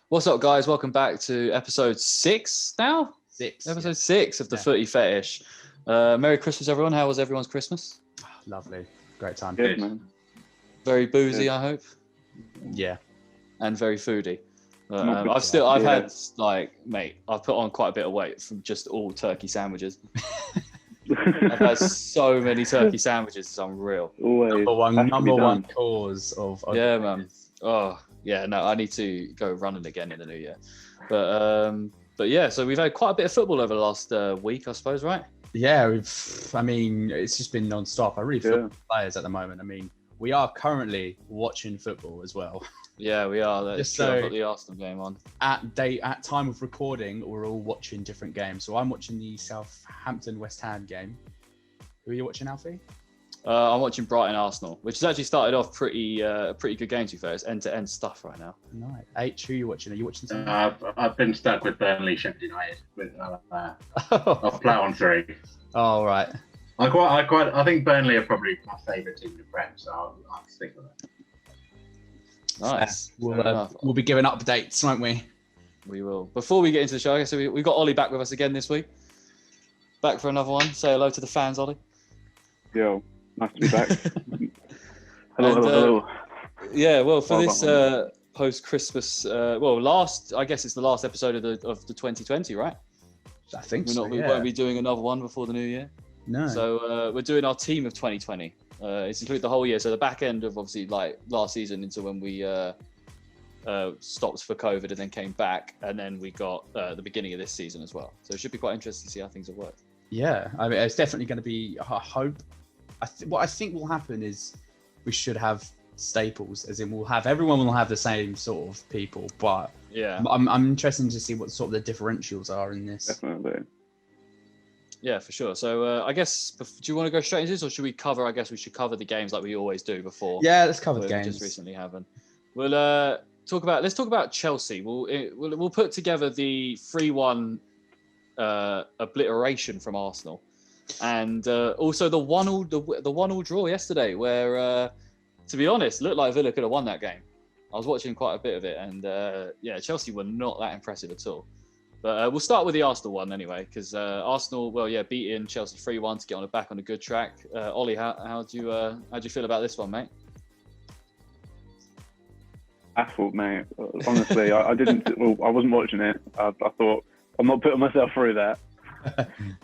What's up, guys? Welcome back to episode 6 now? Episode 6 of the Footy Fetish. Merry Christmas, everyone. How was everyone's Christmas? Lovely. Great time. Good, man. Very boozy, I hope. Yeah. And very foodie. Not I've had, I've put on quite a bit of weight from just all turkey sandwiches. I've had so many turkey sandwiches, it's unreal. Always. Number one cause of yeah, man. Oh, yeah, no, I need to go running again in the new year. But yeah, so we've had quite a bit of football over the last week, I suppose, right? Yeah, it's just been non-stop. I really feel players at the moment. I mean, we are currently watching football as well. Yeah, we are. Just true. I've so- got the Arsenal game on. At time of recording, we're all watching different games. So I'm watching the Southampton West Ham game. Who are you watching, Alfie? I'm watching Brighton Arsenal, which has actually started off pretty good game, to be fair. It's end-to-end stuff right now. Nice. H, who are you watching? Are you watching something? I've been stuck with Burnley, Sheffield United. I'll play on through. Oh, right. I think Burnley are probably my favourite team in the Prem, so I'll stick with it. Nice. We'll be giving updates, won't we? We will. Before we get into the show, I guess we've got Ollie back with us again this week. Back for another one. Say hello to the fans, Ollie. Yo, nice to be back. hello. Yeah, well, for this post-Christmas, I guess it's the last episode of the 2020, right? I think We won't be doing another one before the new year. No. So we're doing our team of 2020. It's included the whole year. So the back end of obviously like last season into when we stopped for COVID and then came back, and then we got the beginning of this season as well. So it should be quite interesting to see how things have worked. Yeah, I mean, it's definitely going to be. I hope. What I think will happen is we should have staples, as in everyone will have the same sort of people. But yeah, I'm interested to see what sort of the differentials are in this. Definitely. Yeah, for sure. So I guess, do you want to go straight into this, or should we cover? I guess we should cover the games like we always do before. Yeah, let's cover the games. Just recently haven't. Let's talk about Chelsea. We'll put together the 3-1 obliteration from Arsenal, and also the 1-1 draw yesterday, where to be honest, looked like Villa could have won that game. I was watching quite a bit of it, and Chelsea were not that impressive at all. But we'll start with the Arsenal one anyway, because Arsenal, beating Chelsea 3-1 to get back on a good track. Ollie, how do you feel about this one, mate? Asphalt, mate. Honestly, I didn't. Well, I wasn't watching it. I thought I'm not putting myself through that.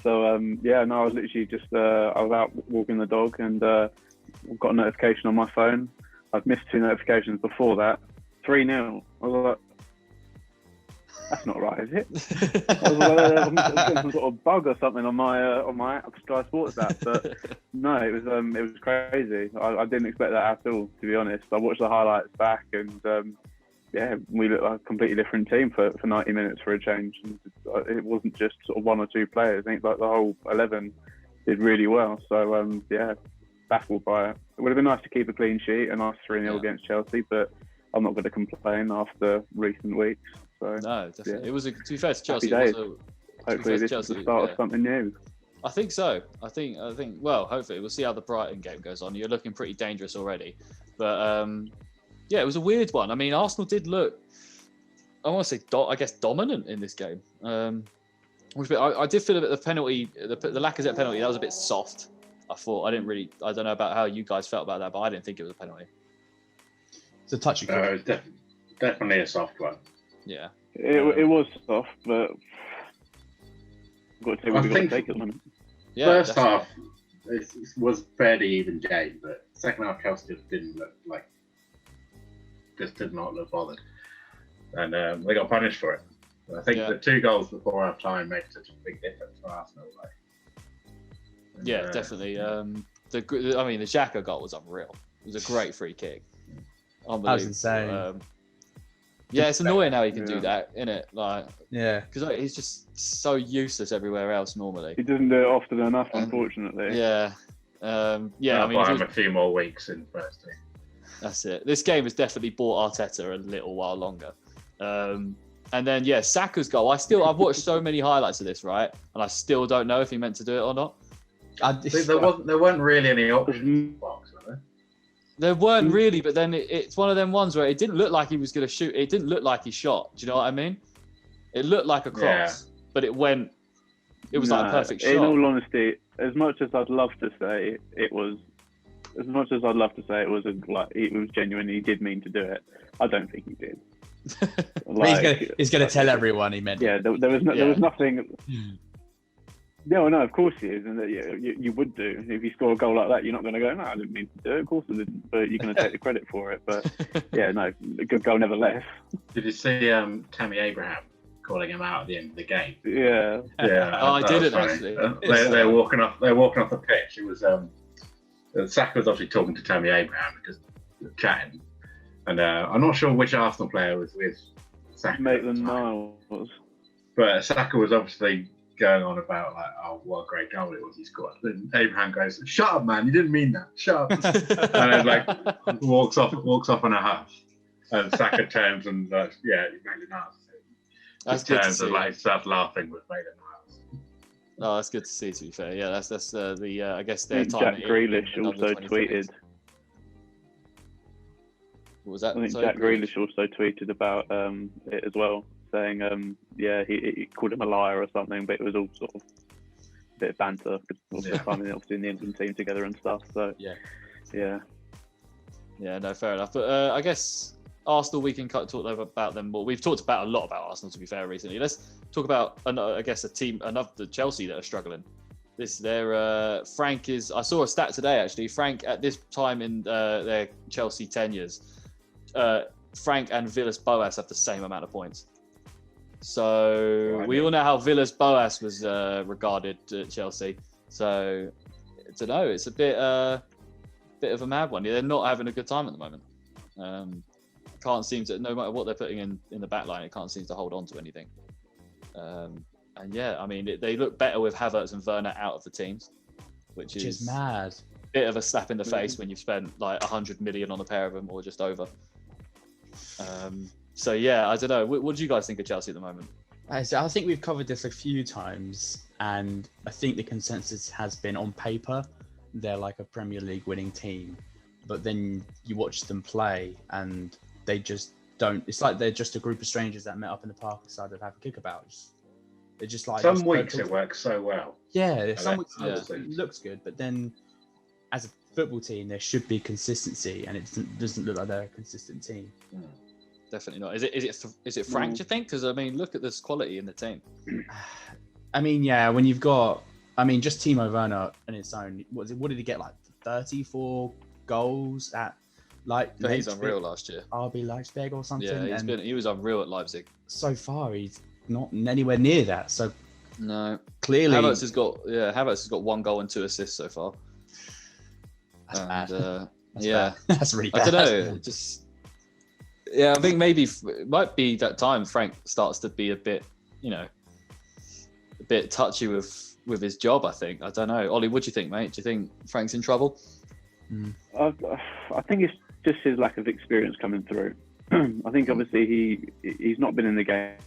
So I was literally just I was out walking the dog and got a notification on my phone. I've missed 2 notifications before that. 3-0. I was like, that's not right, is it? I was like, I'm getting some sort of bug or something on my Sky Sports app, but no, it was crazy. I didn't expect that at all, to be honest. I watched the highlights back, and we looked like a completely different team for 90 minutes for a change. And it wasn't just sort of 1 or 2 players. I think like the whole 11 did really well. So baffled by it. It would have been nice to keep a clean sheet, a nice 3-0 against Chelsea, but I'm not going to complain after recent weeks. So, no, definitely. Yeah. It was to be fair to Chelsea. Hopefully this is the start of something new. I think so. I think. Well, hopefully we'll see how the Brighton game goes on. You're looking pretty dangerous already, but it was a weird one. I mean, Arsenal did look, I want to say, dominant in this game. I did feel a bit the penalty, the Lacazette penalty, that was a bit soft. I don't know about how you guys felt about that, but I didn't think it was a penalty. It's a touchy. It's definitely a soft one. Yeah, it was soft, but we've got to take it. Yeah, First half it was fairly even game, but second half Chelsea just did not look bothered, and they got punished for it. And I think the 2 goals before half time made such a big difference for Arsenal. Definitely. The Xhaka goal was unreal. It was a great free kick. Unbelievable. That was insane. It's annoying how he can do that, isn't it? Because he's just so useless everywhere else normally. He doesn't do it often enough, unfortunately. Yeah. I mean, him a few more weeks in first team. That's it. This game has definitely bought Arteta a little while longer. And then Saka's goal. I've watched so many highlights of this, right? And I still don't know if he meant to do it or not. There weren't really any options in the box, were there? There weren't really, but then it's one of them ones where it didn't look like he was going to shoot. It didn't look like he shot. Do you know what I mean? It looked like a cross, but it went. It was like a perfect shot. In all honesty, as much as I'd love to say it was it was genuine. He did mean to do it. I don't think he did. He's gonna tell everyone he meant. Yeah, there was nothing. No, of course he is, and you would do. If you score a goal like that, you're not going to go, no, I didn't mean to do it. Of course I didn't, but you're going to take the credit for it. But yeah, no, a good goal nevertheless. Did you see Tammy Abraham calling him out at the end of the game? Yeah. Oh, I didn't actually. They're walking off. They're walking off the pitch. It was Saka was obviously talking to Tammy Abraham, just chatting, and I'm not sure which Arsenal player was with Saka. Maitland-Niles. But Saka was obviously going on about like, oh, what a great goal it was he scored. Then Abraham goes, "Shut up, man! You didn't mean that. Shut up!" And then like walks off on a huff, and Saka turns and you made it nice. That's good to see. And like starts laughing with Maitland-Niles. Oh, that's good to see. To be fair, yeah, that's I guess their time. Jack Grealish also tweeted. What was that? I think Jack Grealish also tweeted about it as well, saying he called him a liar or something, but it was all sort of a bit of banter because obviously in the England team together and stuff. So yeah, no, fair enough. But I guess Arsenal, we can talk about them more. We've talked about a lot about Arsenal, to be fair, recently. Let's talk about another Chelsea that are struggling. Frank is. I saw a stat today actually. Frank at this time in their Chelsea tenures, Frank and Villas-Boas have the same amount of points. So we all know how Villas-Boas was regarded at Chelsea. So I don't know. It's a bit of a mad one. They're not having a good time at the moment. Can't seem to, no matter what they're putting in the back line, it can't seem to hold on to anything. And yeah, I mean, they look better with Havertz and Werner out of the teams, which is mad. A bit of a slap in the face when you've spent like 100 million on a pair of them or just over. So yeah, I don't know. What do you guys think of Chelsea at the moment? I think we've covered this a few times, and I think the consensus has been on paper they're like a Premier League winning team, but then you watch them play and they just don't. It's like they're just a group of strangers that met up in the park and decided to have a kickabout. They're just like some weeks it works so well. Yeah, some weeks it looks good, but then as a football team, there should be consistency, and it doesn't look like they're a consistent team. Definitely not. Is it Frank? Do you think? Because I mean, look at this quality in the team. I mean, yeah, when you've got, just Timo Werner on its own. What did he get, like 34 goals at? He's unreal last year. RB Leipzig or something. Yeah, he was unreal at Leipzig. So far, he's not anywhere near that. So no, clearly Havertz has got 1 goal and 2 assists so far. That's bad. That's really bad. I don't know. I think maybe it might be that time Frank starts to be a bit touchy with his job. I think. I don't know. Ollie, what do you think, mate? Do you think Frank's in trouble? I think it's just his lack of experience coming through. I think obviously he's not been in the game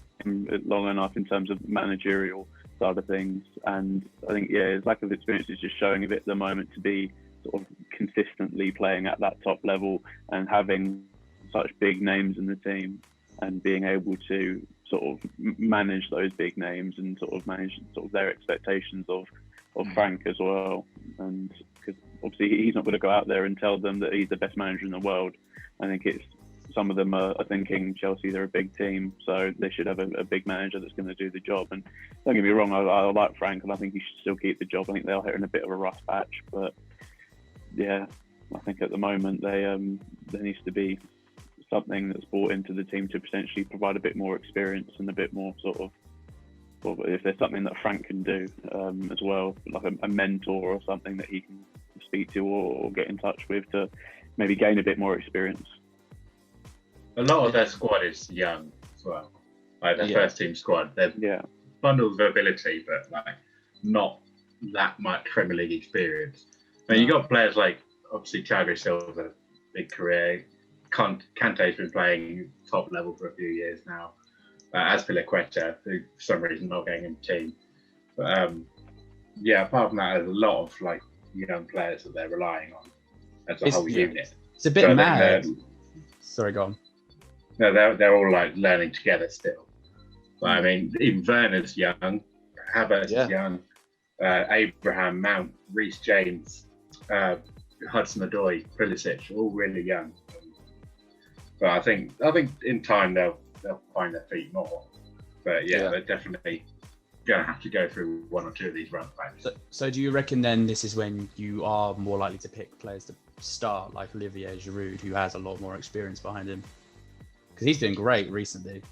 long enough in terms of managerial side of things, and I think his lack of experience is just showing a bit at the moment to be sort of consistently playing at that top level and having such big names in the team and being able to sort of manage those big names and sort of manage sort of their expectations of Frank as well. And because obviously he's not going to go out there and tell them that he's the best manager in the world. I think some of them are thinking Chelsea, they're a big team, so they should have a big manager that's going to do the job. And don't get me wrong, I like Frank and I think he should still keep the job. I think they're hitting a bit of a rough patch, but yeah, I think at the moment there needs to be something that's brought into the team to potentially provide a bit more experience and a bit more sort of, if there's something that Frank can do as well, like a mentor or something that he can speak to or get in touch with to maybe gain a bit more experience. A lot of their squad is young as well. Like their first team squad, they're bundles of ability, but like not that much Premier League experience. Now you got players like obviously Thiago Silva, big career. Kante's been playing top level for a few years now. Azpilicueta, who for some reason not getting in the team. But apart from that, there's a lot of like young players that they're relying on as a whole unit. It's a bit mad. Sorry, go on. No, they're all like learning together still. But, I mean, even Werner's young, Havertz is young, Abraham, Mount, Reece James, Hudson-Odoi, Pulisic, all really young. But I think in time they'll find their feet more. But they're definitely going to have to go through one or two of these run backs. So do you reckon then this is when you are more likely to pick players to start, like Olivier Giroud, who has a lot more experience behind him? Because he's doing great recently.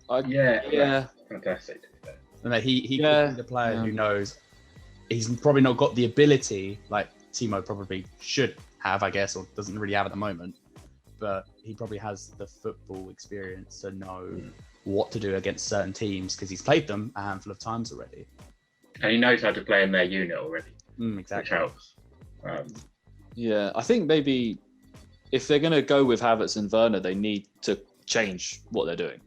Fantastic. And he could be the player who knows he's probably not got the ability like Timo probably should have, I guess, or doesn't really have at the moment. But he probably has the football experience to know what to do against certain teams because he's played them a handful of times already. And he knows how to play in their unit already, exactly. Which helps. I think maybe if they're going to go with Havertz and Werner, they need to change what they're doing.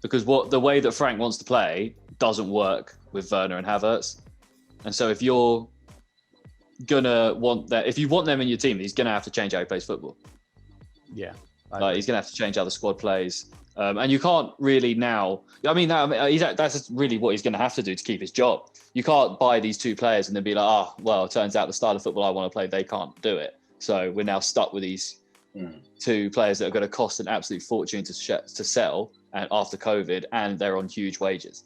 Because the way that Frank wants to play doesn't work with Werner and Havertz. And so if you're gonna want that, if you want them in your team, he's gonna have to change how he plays football. Yeah, he's gonna have to change how the squad plays, and you can't really now. I mean, that's really what he's gonna have to do to keep his job. You can't buy these two players and then be like, it turns out the style of football I want to play, they can't do it. So we're now stuck with these two players that are going to cost an absolute fortune to sell, and after COVID, and they're on huge wages.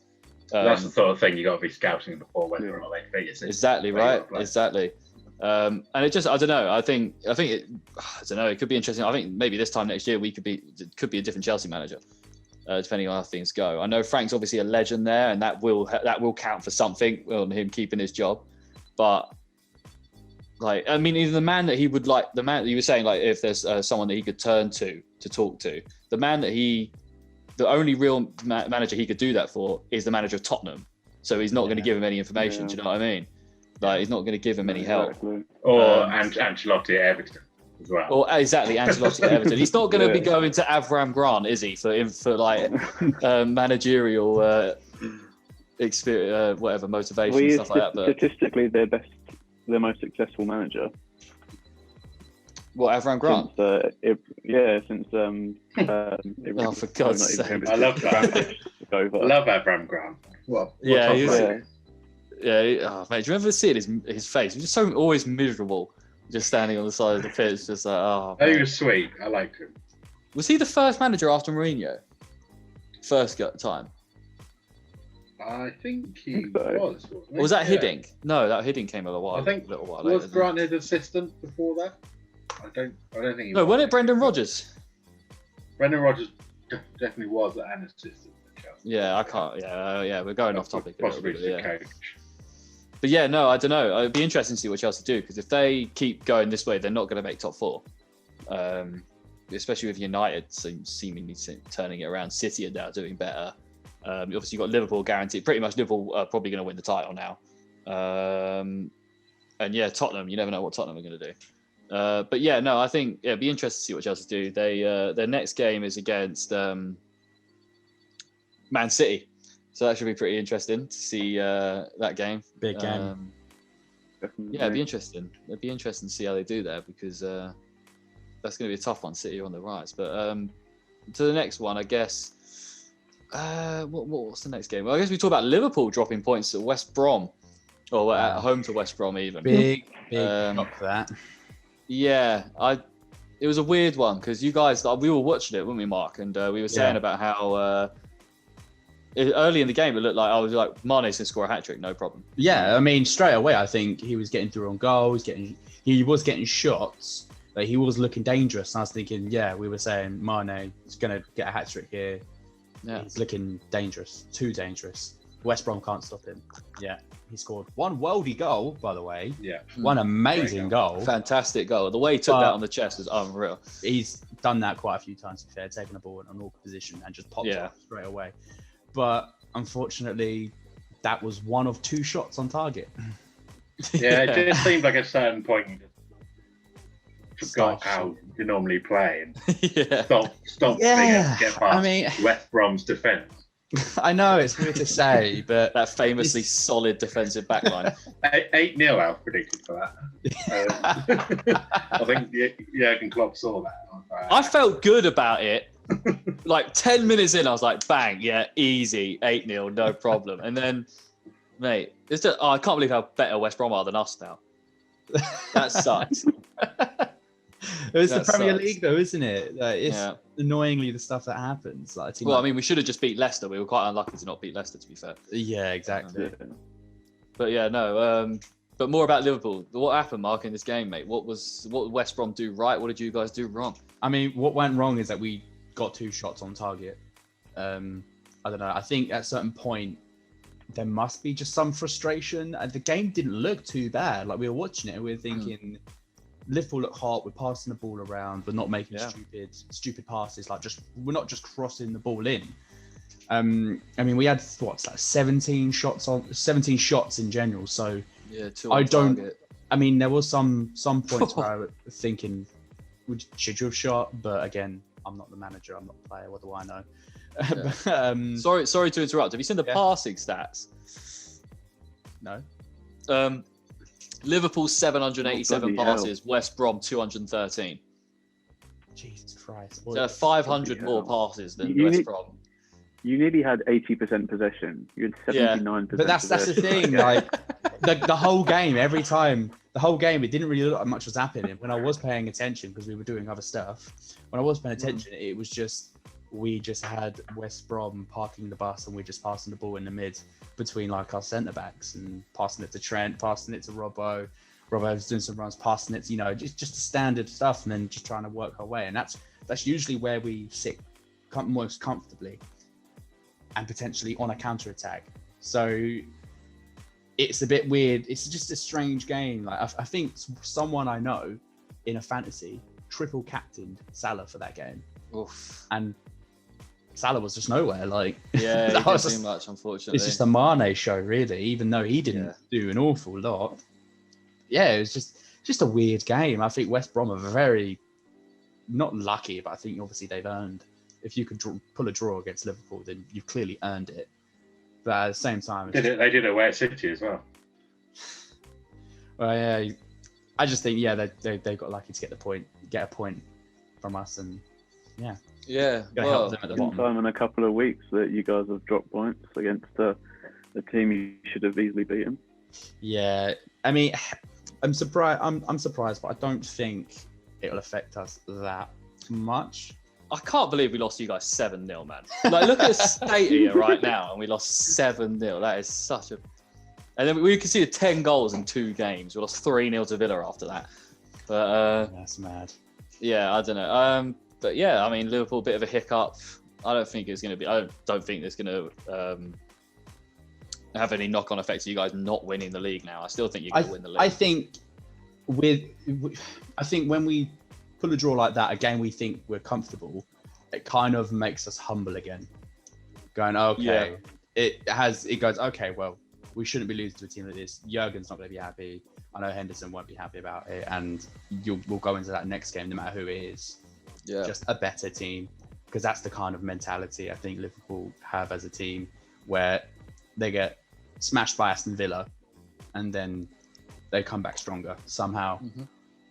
That's the sort of thing you got to be scouting before whether or not they fit your system. Exactly right. Exactly. And it just, I don't know. I think it, I don't know. It could be interesting. I think maybe this time next year it could be a different Chelsea manager, depending on how things go. I know Frank's obviously a legend there, and that will count for something on him keeping his job. But like, I mean, even the man that he would like, the man that you were saying, like, if there's someone that he could turn to talk to, the man that the only real manager he could do that for is the manager of Tottenham. So he's not going to give him any information. Do you know what I mean? Like, he's not going to give him any help. Or Ancelotti at Everton as well. Or exactly, Ancelotti at Everton. He's not going to be going to Avram Grant, is he? For like managerial experience, whatever, motivation and stuff like that. But statistically, their most successful manager. What, Avram Grant? Since oh, for God's sake! I love that. I love Avram Grant. What mate. Do you remember seeing his face? He was just always miserable, just standing on the side of the pitch, just like, He was sweet. I liked him. Was he the first manager after Mourinho? First time. I think he was. Or was that Hiddink? No, that Hiddink came a little while. I think a little while was later. Grant his assistant before that? I don't think he No, was. wasn't it Brendan Rodgers? Brendan Rodgers definitely was an assistant at Chelsea. Yeah, I can't. Yeah, we're going off topic. Possibly the coach. But yeah, no, I don't know. It'd be interesting to see what Chelsea do, because if they keep going this way, they're not going to make top four. Especially with United seemingly turning it around. City are now doing better. Obviously, you've got Liverpool guaranteed. Pretty much Liverpool are probably going to win the title now. And yeah, Tottenham, you never know what Tottenham are going to do. But yeah, no, I think it'd be interesting to see what Chelsea do. Their next game is against Man City. So that should be pretty interesting to see that game. Big game. Yeah, it'd be interesting. It'd be interesting to see how they do there, because that's going to be a tough one. City are on the rise. But to the next one, I guess. What's the next game? Well, I guess we talk about Liverpool dropping points at West Brom, or at home to West Brom even. Big shock for that. Yeah, it was a weird one, because you guys, we were watching it, weren't we, Mark? And we were saying about how early in the game it looked like Mane's can score a hat trick, no problem. Yeah, I mean, straight away I think he was getting through on goals, he was getting shots, but he was looking dangerous. And I was thinking, we were saying Mane is going to get a hat trick here. Yeah, he's looking dangerous, too dangerous. West Brom can't stop him. Yeah, he scored one worldy goal, by the way. Yeah, one amazing goal. Fantastic goal. The way he took that on the chest was unreal. He's done that quite a few times, to be fair, taking the ball in an awkward position and just popped up straight away. But unfortunately, that was one of two shots on target. Yeah, it just seemed like at a certain point you just forgot how you normally play and stop get past West Brom's defence. I know it's weird to say, but that famously solid defensive backline. 8-0 Alf predicted for that. I think Jurgen Klopp saw that. I felt good about it. Like 10 minutes in, I was like, bang, yeah, easy, 8-0, no problem. And then, mate, I can't believe how better West Brom are than us now. That sucks. It's the Premier League, though, isn't it? It's annoyingly the stuff that happens. I mean, we should have just beat Leicester. We were quite unlucky to not beat Leicester, to be fair. Yeah, exactly. But yeah, no. But more about Liverpool. What happened, Mark, in this game, mate? What did West Brom do right? What did you guys do wrong? I mean, what went wrong is that we got 2 shots on target. I don't know. I think at a certain point, there must be just some frustration. The game didn't look too bad. Like, we were watching it, we were thinking, Liverpool look hot. We're passing the ball around. We're not making stupid passes. Like, we're not just crossing the ball in. I mean, we had 17 shots in general. So 2 on target. I mean, there was some points where I was thinking, should you have shot? But again, I'm not the manager. I'm not the player. What do I know? Yeah. Sorry to interrupt. Have you seen the passing stats? No. Liverpool 787 passes, West Brom 213. Jesus Christ. So 500 more passes than West Brom. You nearly had 80% possession. You had 79%. But that's the thing. Like the whole game, it didn't really look like much was happening. When I was paying attention, because we were doing other stuff, when I was paying attention, it was just we just had West Brom parking the bus and we're just passing the ball in the mid between like our centre backs and passing it to Trent, passing it to Robbo. Robbo was doing some runs, passing it, just the standard stuff, and then just trying to work our way. And that's usually where we sit most comfortably and potentially on a counter attack. So it's a bit weird. It's just a strange game. Like I think someone I know in a fantasy triple captained Salah for that game. Oof. And Salah was just nowhere. Like, yeah, he didn't do much, unfortunately. It's just a Mane show, really. Even though he didn't do an awful lot. Yeah, it was just a weird game. I think West Brom are very not lucky, but I think obviously they've earned. If you could pull a draw against Liverpool, then you've clearly earned it. But at the same time, they did it away at City as well. Well, yeah, I just think they got lucky to get a point from us, and well, them at the in time in a couple of weeks that you guys have dropped points against the team you should have easily beaten. Yeah, I mean, I'm surprised. I'm surprised, but I don't think it'll affect us that much. I can't believe we lost to you guys 7-0, man. Like, look at the state here right now, and we lost 7-0. That is such a. And then we conceded 10 goals in 2 games. We lost 3-0 to Villa after that. But that's mad. Yeah, I don't know. But yeah, I mean, Liverpool, bit of a hiccup. I don't think it's going to be. I don't think there's going to have any knock-on effects of you guys not winning the league now. I still think you're going to win the league. I think when we pull a draw like that, a game we think we're comfortable, it kind of makes us humble again. Going, okay, it goes, okay, well, we shouldn't be losing to a team like this. Jurgen's not going to be happy. I know Henderson won't be happy about it, and we'll go into that next game, no matter who it is. Yeah, just a better team, because that's the kind of mentality I think Liverpool have as a team, where they get smashed by Aston Villa, and then they come back stronger somehow. Mm-hmm.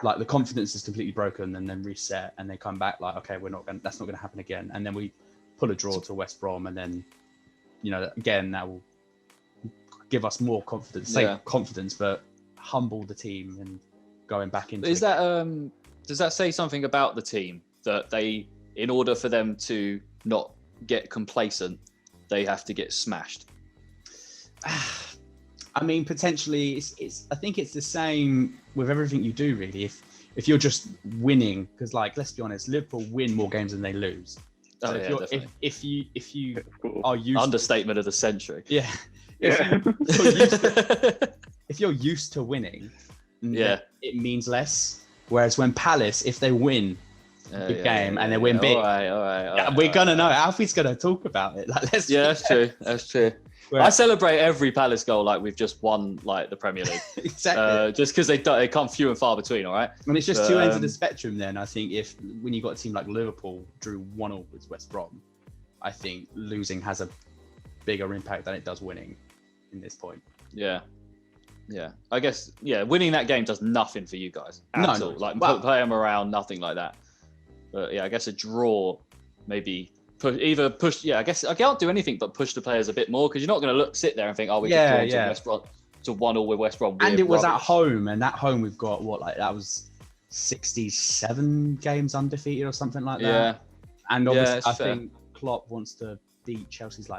Like the confidence is completely broken, and then reset, and they come back like, okay, that's not going to happen again, and then we pull a draw to West Brom, and then again that will give us more confidence. Confidence, but humble the team and going back into. Is that does that say something about the team that they, in order for them to not get complacent, they have to get smashed? I mean, potentially, I think it's the same with everything you do, really. If you're just winning, because let's be honest, Liverpool win more games than they lose. So if you are used understatement of the century. Yeah. If you're used to winning, it means less. Whereas when Palace, if they win a big game and they win big, all right, we're gonna know. Alfie's gonna talk about it. That's true. That's true. I celebrate every Palace goal like we've just won the Premier League. Exactly. Just because they come few and far between, all right? And it's just two ends of the spectrum then. I think when you got a team like Liverpool drew 1-1 with West Brom, I think losing has a bigger impact than it does winning in this point. Yeah. I guess winning that game does nothing for you guys at all. Like play them around, nothing like that. But yeah, I guess a draw maybe push. Yeah, I guess I can't do anything but push the players a bit more, because you're not going to sit there and think, oh, we just drawn to West Brom to 1-1 with West Brom. And it was at home, and at home we've got that was 67 games undefeated or something like that. Yeah. And obviously, I think Klopp wants to beat Chelsea's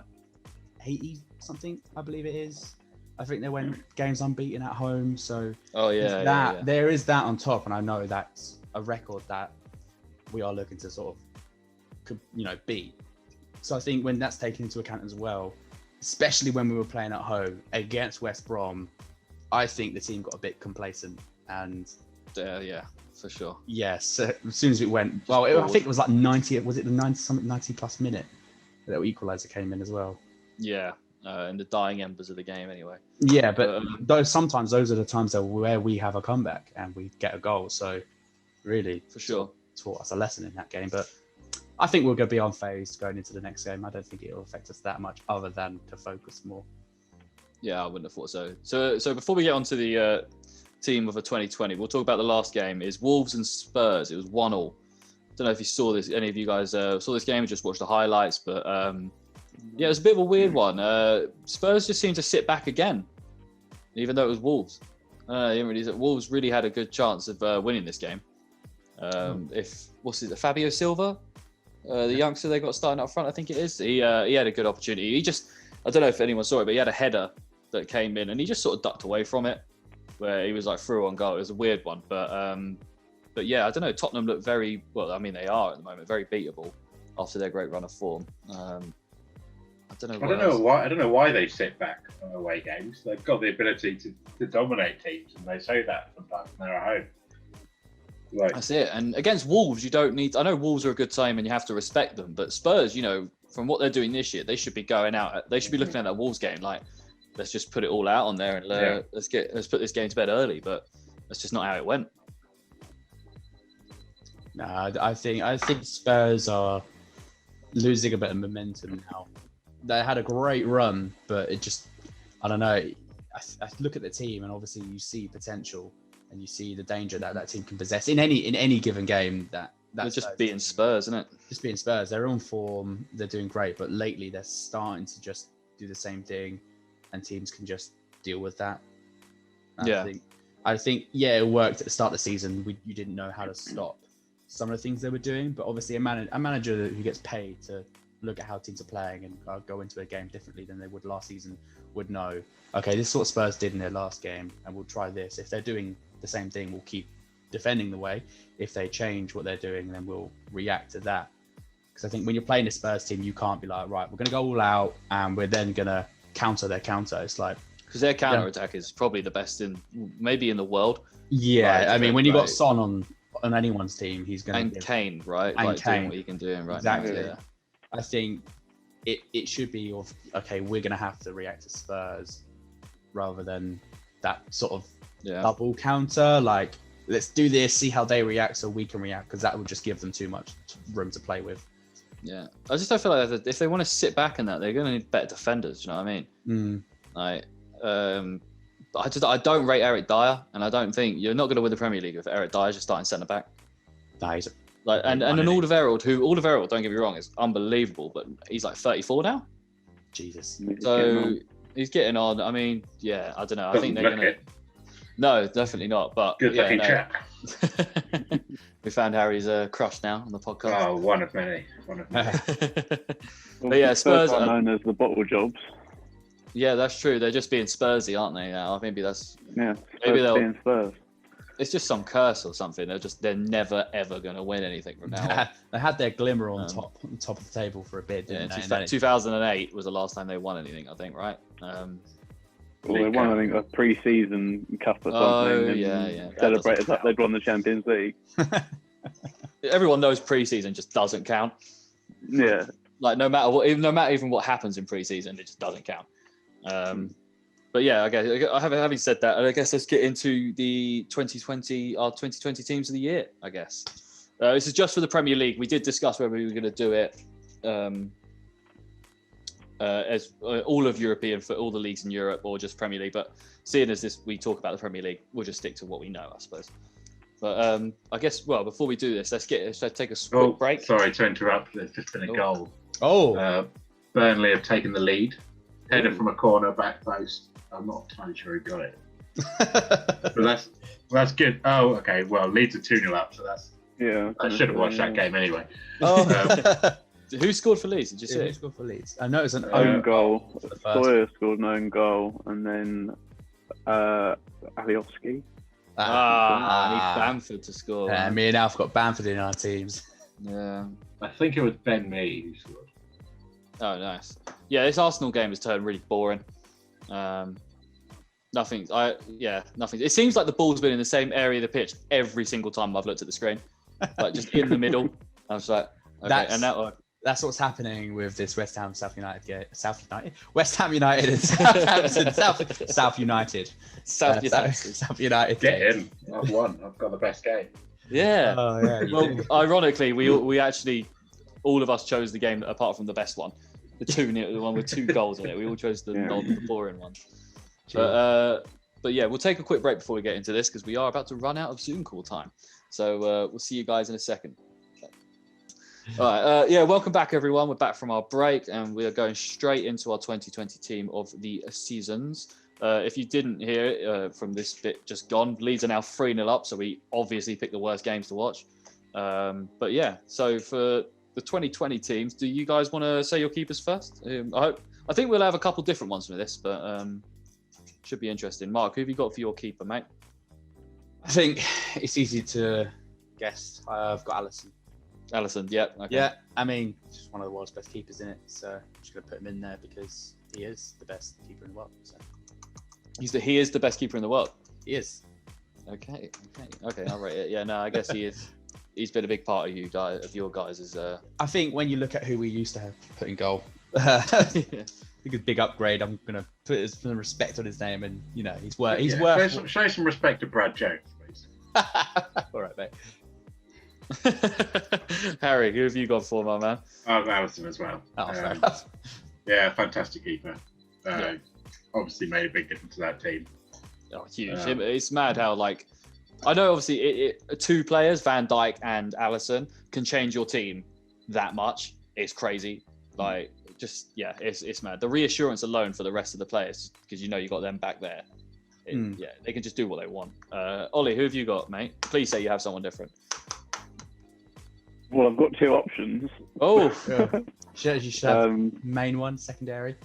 80 something, I believe it is. I think they went games unbeaten at home. So there is that on top, and I know that's a record that we are looking to sort of, beat. So I think when that's taken into account as well, especially when we were playing at home against West Brom, I think the team got a bit complacent, and for sure. Yes, as soon as it went, I think it was 90. Was it the 90 plus minute that equaliser came in as well? Yeah, in the dying embers of the game, anyway. Yeah, but sometimes those are the times where we have a comeback and we get a goal. So really, for sure, taught us a lesson in that game. But I think we're going to be unfazed going into the next game. I don't think it will affect us that much, other than to focus more. Yeah, I wouldn't have thought so. So before we get on to the team of a 2020, we'll talk about the last game. Is Wolves and Spurs. It was 1-1. Don't know if you saw this. Any of you guys saw this game? Just watched the highlights, but it was a bit of a weird one. Spurs just seemed to sit back again, even though it was Wolves. Wolves really had a good chance of winning this game. Fabio Silva, the youngster they got starting up front, I think it is. He had a good opportunity. I don't know if anyone saw it, but he had a header that came in, and he just sort of ducked away from it, where he was through on goal. It was a weird one, but yeah, I don't know. Tottenham look very well. I mean, they are at the moment very beatable after their great run of form. I don't know why they sit back on away games. They've got the ability to dominate teams, and they say that sometimes when they're at home. That's it. And against Wolves, you don't need. I know Wolves are a good team, and you have to respect them. But Spurs, from what they're doing this year, they should be going out. They should be looking at that Wolves game let's just put it all out on there and let's put this game to bed early. But that's just not how it went. No, I think Spurs are losing a bit of momentum now. They had a great run, but it just, I don't know. I look at the team, and obviously you see potential, and you see the danger that team can possess in any given game. That's just beating Spurs, isn't it? Just beating Spurs. They're on form. They're doing great, but lately they're starting to just do the same thing, and teams can just deal with that. I think it worked at the start of the season. You didn't know how to stop some of the things they were doing, but obviously a manager who gets paid to look at how teams are playing and go into a game differently than they would last season would know, okay, this is what Spurs did in their last game, and we'll try this. If they're doing the same thing, we'll keep defending the way. If they change what they're doing, then we'll react to that. Because I think when you're playing a Spurs team, you can't be right, we're going to go all out and we're then going to counter their counter. It's because their counter attack is probably the best in the world. Yeah, I mean, when you got Son on anyone's team, he's going to Kane, right? And Kane, doing what he can do right exactly. Now. Yeah. I think it should be okay, we're going to have to react to Spurs rather than that sort of double counter. Let's do this, see how they react so we can react, because that would just give them too much room to play with. Yeah, I just don't feel like if they want to sit back in that, they're going to need better defenders. Do you know what I mean? I don't rate Eric Dyer, and I don't think you're not going to win the Premier League if Eric Dyer's just starting centre back. And an Alderweireld, don't get me wrong, is unbelievable, but he's 34 now. Jesus. So he's getting on. I mean, I don't know. I think they're going to. No, definitely not. But good looking chap. We found Harry's crush now on the podcast. Oh, one of many. But yeah, Spurs are known as the bottle jobs. Yeah, that's true. They're just being Spursy, aren't they? Now, maybe that's maybe they'll being Spurs. It's just some curse or something. They're never ever going to win anything from now on. They had their glimmer on top of the table for a bit. Didn't they? 2008 was the last time they won anything, I think, right? Well, they won, I think, a pre-season cup or something. Celebrated that they'd won the Champions League. Everyone knows pre-season just doesn't count. Yeah. No matter even what happens in pre-season, it just doesn't count. But yeah, okay. Having said that, I guess let's get into the 2020 teams of the year. I guess this is just for the Premier League. We did discuss whether we were going to do it as all of European for all the leagues in Europe or just Premier League. But seeing as we talk about the Premier League, we'll just stick to what we know, I suppose. But I guess, well, before we do this, let's take a quick break. Sorry to interrupt. There's just been a goal. Burnley have taken the lead. Header from a corner, back post. I'm not entirely sure who got it. But that's good. Oh, okay. Well, Leeds are 2-0 up, so that's... Yeah. I should have watched that game anyway. Who scored for Leeds? Did you see? Who scored for Leeds? I know it was an own goal. Sawyer scored an own goal, and then Alioski. Need Bamford to score. Yeah, me and Alf got Bamford in our teams. Yeah. I think it was Ben Mee who scored. Oh, nice. Yeah, this Arsenal game has turned really boring. Nothing. It seems like the ball's been in the same area of the pitch every single time I've looked at the screen, like just in the middle. I was like, okay, that's what's happening with this West Ham South United game. West Ham United and Southampton South United. South United. Get in. I've won. I've got the best game. Yeah. Oh, yeah. Well, ironically, we actually all of us chose the game apart from the best one, the one with 2 goals in it. We all chose the boring one. But yeah, we'll take a quick break before we get into this because we are about to run out of Zoom call time. So we'll see you guys in a second. All right. Welcome back, everyone. We're back from our break and we are going straight into our 2020 team of the seasons. If you didn't hear from this bit just gone, Leeds are now 3-0 up, so we obviously picked the worst games to watch. But yeah, so for the 2020 teams, do you guys want to say your keepers first? I think we'll have a couple different ones for this, but should be interesting. Mark, who have you got for your keeper, mate? I think it's easy to guess. I've got Alisson, yeah. Okay. Yeah, I mean, he's one of the world's best keepers in it, so I'm just going to put him in there because he is the best keeper in the world. So. He is the best keeper in the world? He is. Okay, I'll rate it. Yeah, no, I guess he is. He's been a big part of your guys'. I think when you look at who we used to have put in goal, I think a big upgrade. I'm going to put some respect on his name, and he's worth. Show some respect to Brad Jones, please. All right, mate. Harry, who have you got for, my man? I've got Alisson as well. Oh, fair enough. Yeah, fantastic keeper. Obviously made a big difference to that team. Oh, huge. It's mad how, I know obviously 2 players, Van Dijk and Alisson, can change your team that much. It's crazy. It's mad. The reassurance alone for the rest of the players, because you got them back there. Yeah, they can just do what they want. Ollie, who have you got, mate? Please say you have someone different. Well, I've got 2 options. Oh, you should have main one, secondary.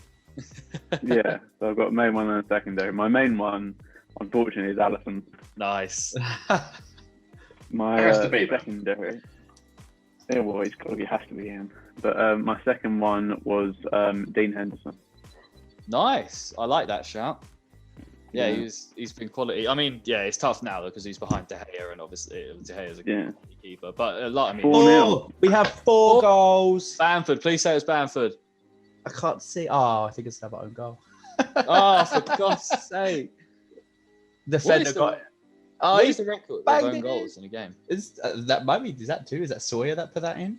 Yeah, so I've got a main one and a secondary. My main one, unfortunately, is Alisson. Nice. My has to be secondary. Yeah, well, he has to be him. But my second one was Dean Henderson. Nice. I like that shout. Yeah, he's been quality. I mean, yeah, it's tough now because he's behind De Gea, and obviously De Gea is a good keeper. But we have 4 goals. Bamford, please say it's Bamford. I can't see. Oh, I think it's our own goal. Oh, for God's sake! Defender got. What is the record of own goals in a game? Is that 2? Is that Sawyer that put that in?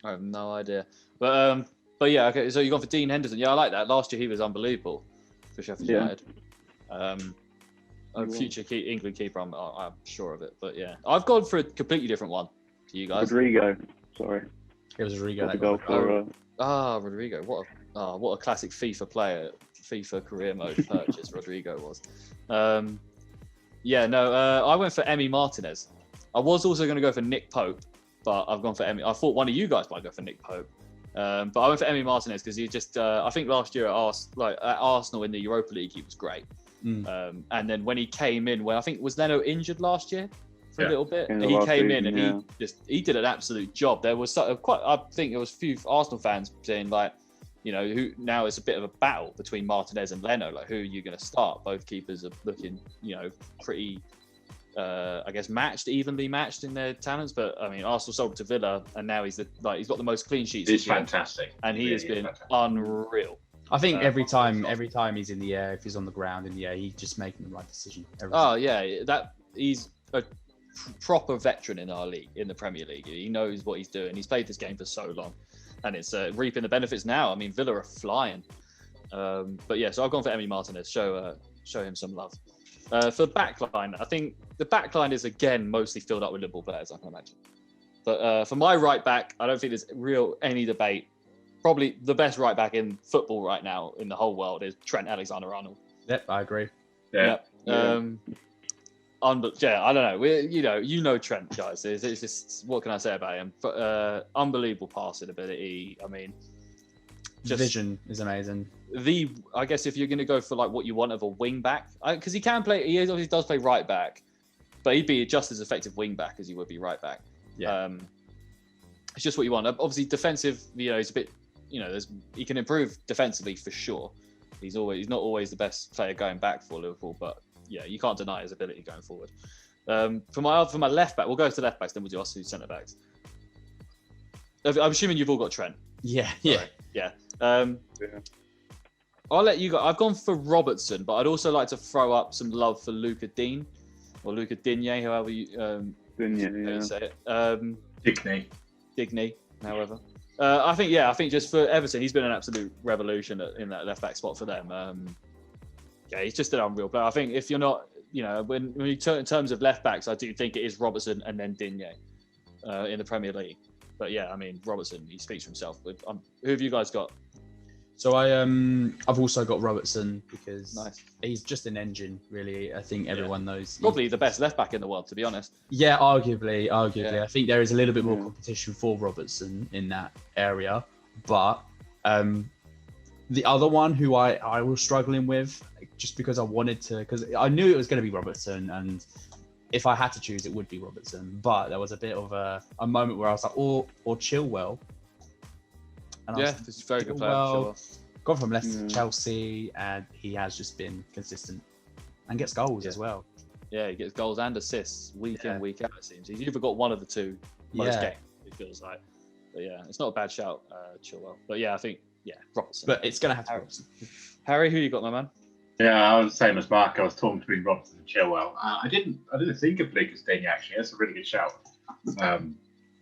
I have no idea. But yeah, okay. So you gone for Dean Henderson? Yeah, I like that. Last year he was unbelievable for Sheffield United. A future England keeper, I'm sure of it. But yeah, I've gone for a completely different one to you guys. Rodrigo, sorry. It was Rodrigo. Rodrigo. What a classic FIFA player, FIFA career mode purchase Rodrigo was. I went for Emi Martinez. I was also going to go for Nick Pope, but I've gone for Emi. I thought one of you guys might go for Nick Pope. But I went for Emi Martinez because he just, I think last year at Arsenal in the Europa League, he was great. And then when he came in, I think was Leno injured last year for a little bit. He came in and he did an absolute job. There was I think there was a few Arsenal fans saying who now it's a bit of a battle between Martinez and Leno. Like, who are you going to start? Both keepers are looking, pretty, I guess, evenly matched in their talents. But I mean, Arsenal sold to Villa, and now he's got the most clean sheets. He's fantastic, and he has been unreal. I think every time he's in the air, if he's on the ground in the air, he's just making the right decision. He's a proper veteran in our league, in the Premier League. He knows what he's doing. He's played this game for so long. and it's reaping the benefits now. I mean, Villa are flying. But yeah, so I've gone for Emi Martinez. Show him some love. For the backline, I think the backline is again mostly filled up with Liverpool players, I can imagine. But for my right back, I don't think there's any debate. Probably the best right back in football right now in the whole world is Trent Alexander-Arnold. Yep, I agree. Yeah. I don't know. You know Trent, guys. It's just, what can I say about him? But, unbelievable passing ability. I mean, vision is amazing. I guess if you're going to go for like what you want of a wing back, because he obviously does play right back, but he'd be just as effective wing back as he would be right back. Yeah. It's just what you want. Obviously, defensive. He's a bit. He can improve defensively for sure. He's not always the best player going back for Liverpool, but yeah, you can't deny his ability going forward. For my left back, we'll go to left backs, then we'll do our two centre backs. I'm assuming you've all got Trent. Yeah. Right. Yeah. I'll let you go. I've gone for Robertson, but I'd also like to throw up some love for Luca Dean or Luca Digne, however you say it. Digne, however. I think just for Everton, he's been an absolute revolution in that left back spot for them. He's just an unreal player. I think if you're not, when you turn in terms of left backs, I do think it is Robertson and then Digne in the Premier League. But yeah, I mean, Robertson, he speaks for himself. But who have you guys got? So I've also got Robertson because Nice. He's just an engine, really. I think everyone knows. Probably the best left back in the world, to be honest. Yeah, arguably. Yeah. I think there is a little bit more competition for Robertson in that area. But the other one who I was struggling with, just because I wanted to, because I knew it was going to be Robertson, and if I had to choose, it would be Robertson. But there was a bit of a moment where I was like, or Chilwell. And It's a very good player. Chilwell, gone from Leicester to Chelsea, and he has just been consistent and gets goals as well. Yeah, he gets goals and assists week in, week out, it seems. He's either got one of the two most games, it feels like. But yeah, it's not a bad shout, Chilwell. But yeah, I think, Robertson. But it's going to have to be Robertson. Harry, who you got, my man? Yeah, I was the same as Mark. I was torn between Robertson and Chilwell. I didn't think of Lucas Digne, actually. That's a really good shout.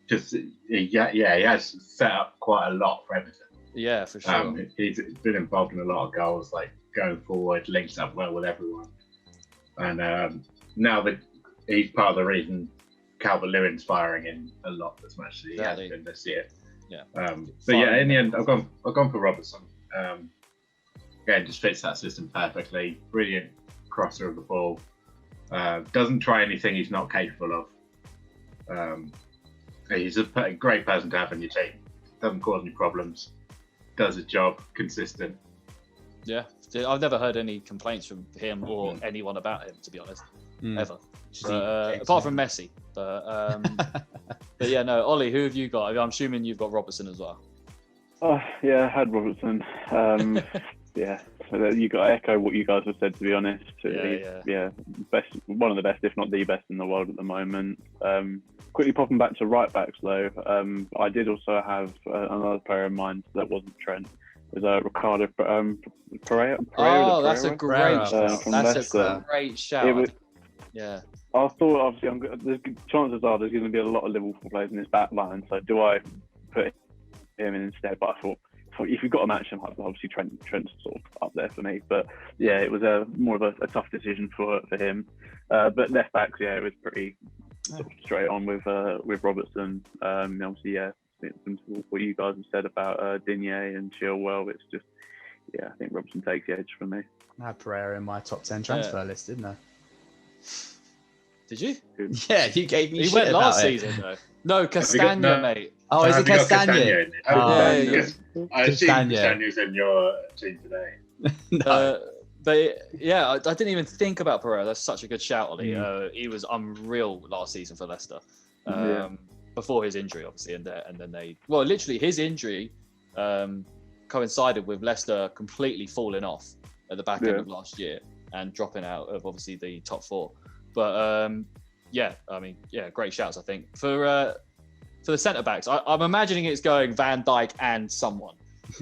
He has set up quite a lot for Everton. Yeah, for sure. He's been involved in a lot of goals, like going forward, links up well with everyone. And now that he's part of the reason Calvert-Lewin's firing in a lot as much as he has been this year. Yeah. But yeah, in the end, I've gone for Robertson. Again, just fits that system perfectly. Brilliant crosser of the ball. Doesn't try anything he's not capable of. He's a great person to have in your team. Doesn't cause any problems. Does his job, consistent. Yeah, I've never heard any complaints from him or anyone about him, to be honest, ever. Apart from Messi. But yeah, no, Ollie, who have you got? I'm assuming you've got Robertson as well. Yeah, I had Robertson. So you got to echo what you guys have said, to be honest. Best, one of the best, if not the best in the world at the moment. Quickly popping back to right backs though, I did also have another player in mind that wasn't Trent. It was Ricardo Pereira. That's a great shout. That's a great shout. I thought obviously chances are there's going to be a lot of Liverpool players in this back line. So do I put him in instead? But I thought if you've got to match him, obviously Trent's sort of up there for me. But yeah, it was more of a tough decision for him. But left backs, it was pretty sort of straight on with Robertson. Obviously, what you guys have said about Digne and Chilwell, it's just I think Robertson takes the edge for me. I had Pereira in my top 10 transfer list, didn't I? Did you? Yeah, you gave me. He went last season though. No, Castagna, mate. Oh, is it Castagna? I assume Castagna's in your team today. No. But yeah, I didn't even think about Pereira. That's such a good shout, Ollie. He was unreal last season for Leicester. Before his injury, obviously, and then literally his injury coincided with Leicester completely falling off at the back end of last year and dropping out of obviously the top four. But great shouts, I think. For the centre backs, I'm imagining it's going Van Dijk and someone.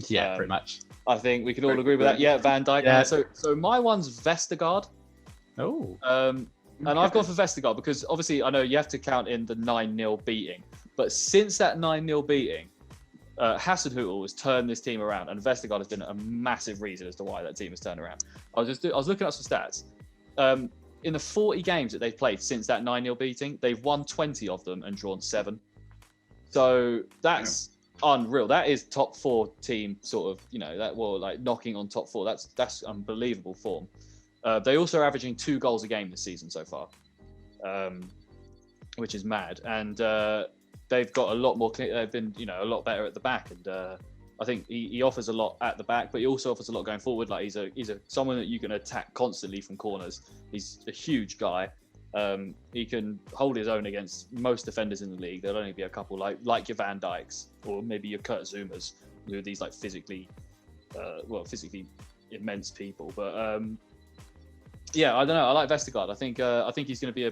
Yeah, pretty much. I think we can all agree with that. Yeah, Van Dijk. Yeah. So my one's Vestergaard. Oh. And I've gone for Vestergaard because obviously I know you have to count in the 9-0 beating. But since that 9-0 beating, Hasenhüttl has turned this team around, and Vestergaard has been a massive reason as to why that team has turned around. I was looking up some stats. In the 40 games that they've played since that 9-0 beating, they've won 20 of them and drawn 7. So that's unreal. That is top 4 team sort of, like knocking on top 4. That's unbelievable form. They also are averaging 2 goals a game this season so far, which is mad. And they've got a lot more. They've been, a lot better at the back, and I think he offers a lot at the back, but he also offers a lot going forward. Like he's a someone that you can attack constantly from corners. He's a huge guy. He can hold his own against most defenders in the league. There'll only be a couple like your Van Dijks or maybe your Kurt Zumas, who are these like physically immense people. But I don't know. I like Vestergaard. I think he's going to be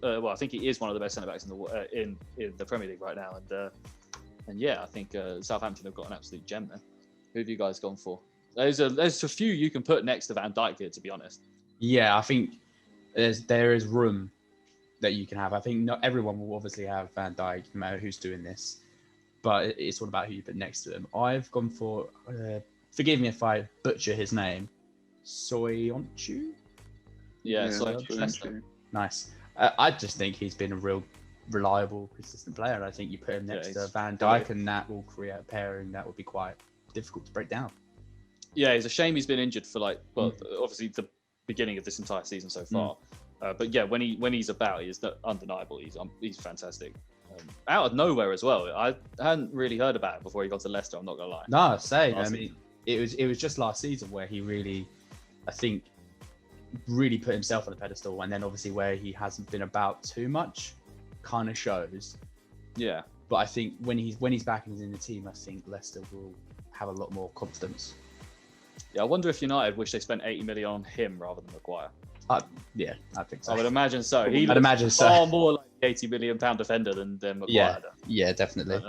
I think he is one of the best centre backs in the Premier League right now. And yeah, I think Southampton have got an absolute gem there. Who have you guys gone for? There's a few you can put next to Van Dijk here, to be honest. Yeah, I think there is room that you can have. I think not everyone will obviously have Van Dijk, no matter who's doing this, but it's all about who you put next to him. I've gone for, forgive me if I butcher his name, Soyuncu? Yeah, Soyuncu. Nice. I just think he's been a real reliable, consistent player, and I think you put him next to Van Dijk, and that will create a pairing that will be quite difficult to break down. Yeah, it's a shame he's been injured for obviously the beginning of this entire season so far. But yeah, when he's about, he's undeniable. He's fantastic. Out of nowhere as well. I hadn't really heard about it before he got to Leicester. I'm not gonna lie. No, same. I mean, it was just last season where he really, I think, really put himself on the pedestal, and then obviously where he hasn't been about too much, kind of shows. Yeah. But I think when he's back and he's in the team, I think Leicester will have a lot more confidence. Yeah, I wonder if United wish they spent 80 million on him rather than Maguire. Yeah, I think so. I would imagine so. I'd imagine so. Far more like the 80 million pound defender than Maguire. Yeah, definitely.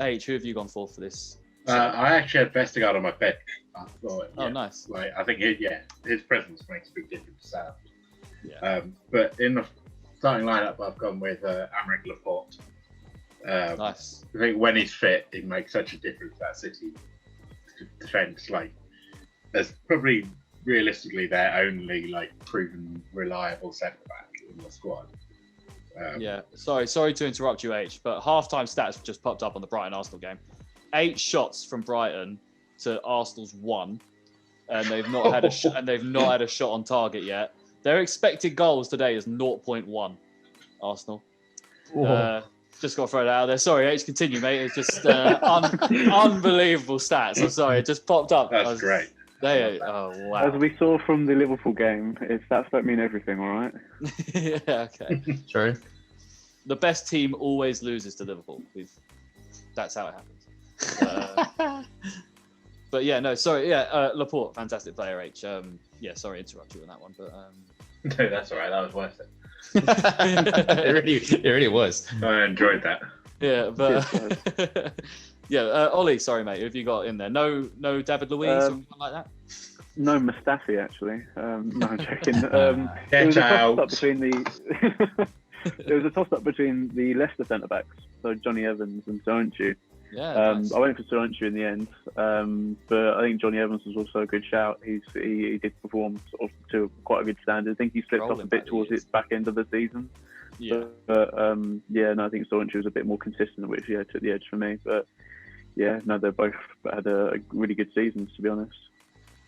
H, who have you gone for this? I actually had Vestergaard on my bench. I thought, nice. I think his presence makes a big difference to South. Yeah. But in the starting lineup, I've gone with Aymeric Laporte. Nice. I think when he's fit, it makes such a difference to that City defence. There's probably realistically their only proven reliable centre back in the squad. Sorry to interrupt you, H, but halftime stats just popped up on the Brighton Arsenal game. 8 shots from Brighton to Arsenal's 1, and they've not had a shot on target yet. Their expected goals today is 0.1. Arsenal. Just got to throw that out there. Sorry, H, continue, mate. It's just unbelievable stats. I'm sorry, it just popped up. That's great. Oh wow! As we saw from the Liverpool game, stats don't mean everything, all right? Yeah, okay. True. The best team always loses to Liverpool. That's how it happens. But yeah, no, sorry. Yeah, Laporte, fantastic player. H. Sorry to interrupt you on that one, but no, that's all right. That was worth it. It really was. I enjoyed that. Yeah, but Ollie, sorry mate, who have you got in there? No David Luiz or something like that? No Mustafi actually. No, I'm joking. It was a toss-up between the Leicester centre-backs, so Johnny Evans and Soyuncu. Yeah, nice. I went for Soyuncu in the end, but I think Johnny Evans was also a good shout. He did perform sort of to quite a good standard. I think he slipped off a bit towards the back end of the season. Yeah. But I think Soyuncu was a bit more consistent, which took the edge for me. But yeah, no, they both had a really good seasons, to be honest.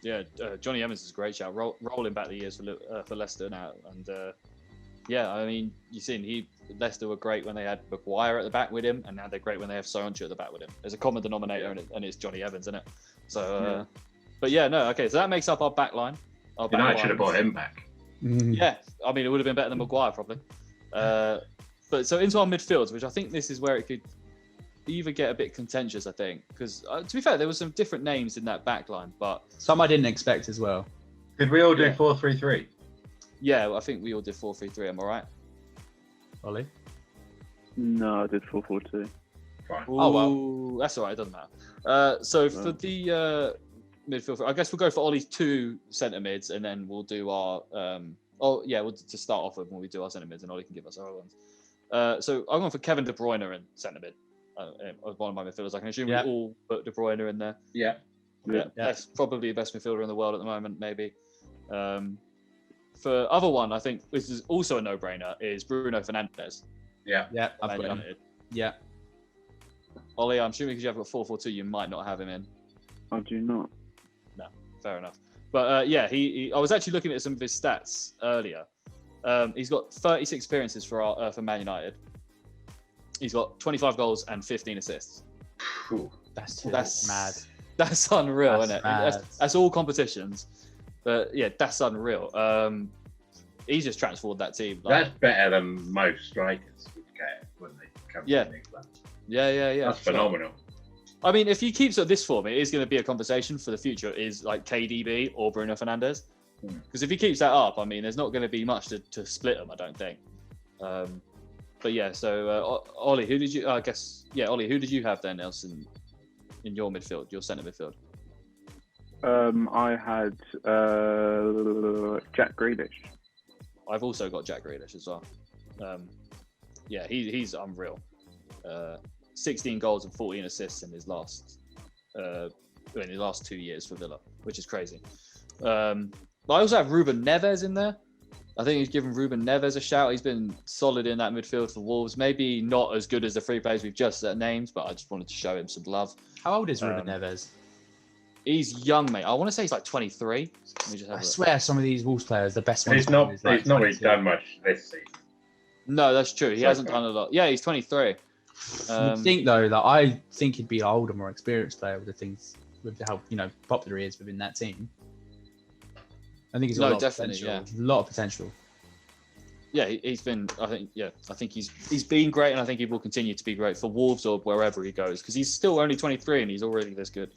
Yeah, Johnny Evans is a great shout. Rolling back the years for Leicester now, and I mean, you've seen Leicester were great when they had Maguire at the back with him, and now they're great when they have Soyuncu at the back with him. There's a common denominator, and it's Johnny Evans, isn't it? So, but yeah, no, okay. So that makes up our back line. United should have bought him back. Yeah, I mean, it would have been better than Maguire probably. But so into our midfields, which I think this is where it could either get a bit contentious, I think, because to be fair, there were some different names in that back line, but some I didn't expect as well. Did we all do 4-3-3? Yeah, I think we all did 4-3-3. Am I right? Ollie? No, I did 4-4-2. Fine. Oh well, that's all right. It doesn't matter. For the midfield, I guess we'll go for Ollie's 2 centre mids, and then we'll do our we'll to start off with when we do our centre mids, and Ollie can give us our ones. So I'm going for Kevin De Bruyne in centre mid. one of my midfielders. I can assume Yeah. we all put De Bruyne in there. Yeah. That's probably the best midfielder in the world at the moment, maybe. For other one, I think this is also a no-brainer, is Bruno Fernandes. Yeah. I've got him. Yeah. Ollie, I'm assuming because you have got 4-4-2, you might not have him in. I do not. No, fair enough. But he I was actually looking at some of his stats earlier. He's got 36 appearances for Man United. He's got 25 goals and 15 assists. That's mad. That's unreal, isn't it? Mad. That's all competitions. But yeah, that's unreal. He's just transformed that team. That's better than most strikers would get when they come to England. Yeah. That's phenomenal. I mean, if he keeps at this form, it is going to be a conversation for the future. Is like KDB or Bruno Fernandes? Because if he keeps that up, I mean, there's not going to be much to split them. I don't think. But yeah, so Ollie, who did you? I guess Ollie, who did you have then, Nelson, in your midfield, your centre midfield? I had Jack Grealish. I've also got Jack Grealish as well. He's unreal. 16 goals and 14 assists in his last 2 years for Villa, which is crazy. I also have Ruben Neves in there. I think he's given Ruben Neves a shout. He's been solid in that midfield for Wolves. Maybe not as good as the three players we've just named, but I just wanted to show him some love. How old is Ruben Neves? He's young, mate. I want to say he's like 23. I swear some of these Wolves players, the best ones. He's not really done much this season. No, that's true. He hasn't done a lot. Yeah, he's 23. I think though that I think he'd be an older, more experienced player with how popular he is within that team. I think he's got a lot of potential. Yeah, he's been. I think he's been great, and I think he will continue to be great for Wolves or wherever he goes because he's still only 23 and he's already this good.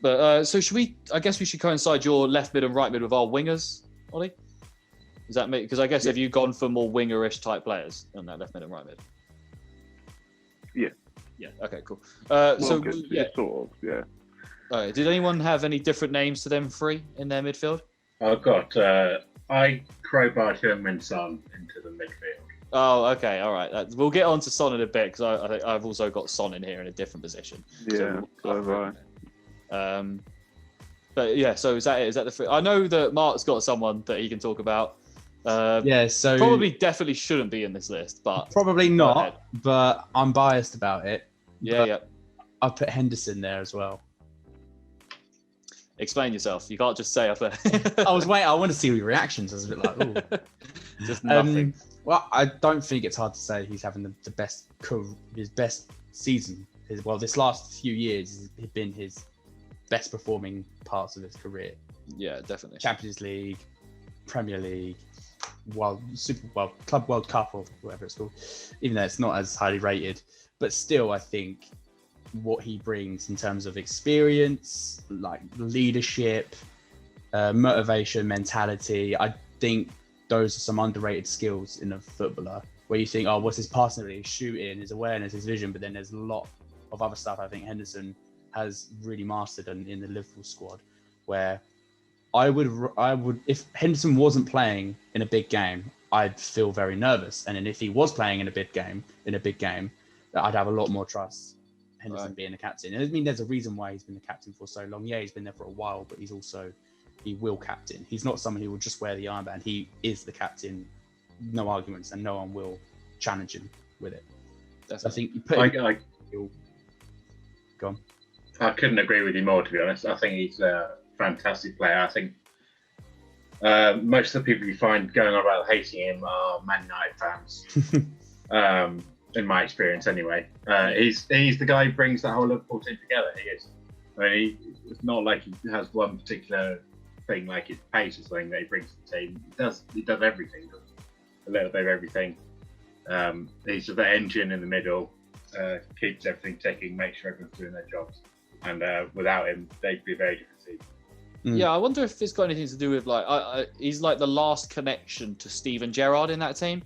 But so should we? I guess we should coincide your left mid and right mid with our wingers, Ollie. Does that make? Because I guess have you gone for more wingerish type players on that left mid and right mid? Yeah. Yeah. Okay. Cool. Sort of. Yeah. All right. Did anyone have any different names to them three in their midfield? I've got. I crowbarred Heung-min Son into the midfield. Oh, okay, all right. We'll get on to Son in a bit because I think I've also got Son in here in a different position. Yeah, so right. But yeah, so is that it? Is that the three? I know that Mark's got someone that he can talk about. So probably definitely shouldn't be in this list, but probably not. But I'm biased about it. Yeah. I put Henderson there as well. Explain yourself. You can't just say I put. I was waiting. I want to see your reactions. I was a bit like, ooh. Just nothing. Well, I don't think it's hard to say he's having his best season. This last few years has been his best performing parts of his career. Yeah, definitely. Champions League, Premier League, Club World Cup or whatever it's called. Even though it's not as highly rated, but still, I think what he brings in terms of experience, like leadership, motivation, mentality, I think those are some underrated skills in a footballer where you think, oh, what's his passing ability, his shooting, his awareness, his vision, but then there's a lot of other stuff I think Henderson has really mastered in the Liverpool squad, where I would if Henderson wasn't playing in a big game, I'd feel very nervous, and then if he was playing in a big game, I'd have a lot more trust Henderson being the captain. And I mean, there's a reason why he's been the captain for so long. Yeah, he's been there for a while, but he will captain. He's not someone who will just wear the armband. He is the captain, no arguments, and no one will challenge him with it. So I think you put go on. I couldn't agree with you more, to be honest. I think he's a fantastic player. I think most of the people you find going on about hating him are Man United fans. In my experience, anyway. He's the guy who brings that whole Liverpool team together. He is. I mean, it's not like he has one particular thing, like his pace or something that he brings to the team. He does everything, a little bit of everything. He's the engine in the middle, keeps everything ticking, makes sure everyone's doing their jobs. And without him, they'd be a very different team. Yeah, I wonder if it's got anything to do with he's like the last connection to Steven Gerrard in that team,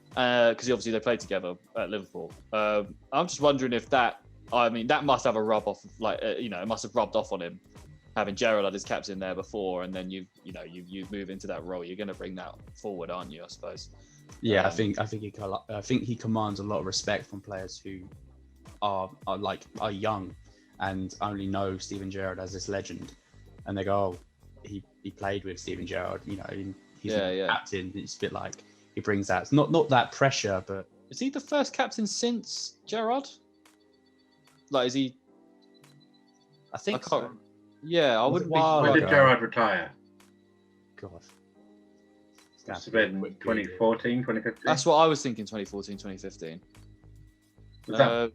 because obviously they played together at Liverpool. I'm just wondering if that must have a rub off, it must have rubbed off on him, having Gerrard as captain there before, and then you move into that role. You're going to bring that forward, aren't you? I suppose. Yeah, I think he commands a lot of respect from players who are young and only know Steven Gerrard as this legend, and they go, "Oh, he played with Steven Gerrard, you know, he's the captain." It's a bit like he brings that not that pressure, but is he the first captain since Gerrard? Like, is he? I think so. Yeah, I wouldn't be. When did Gerrard retire? God. Must have been 2014, 2015. That's what I was thinking, 2014, 2015. That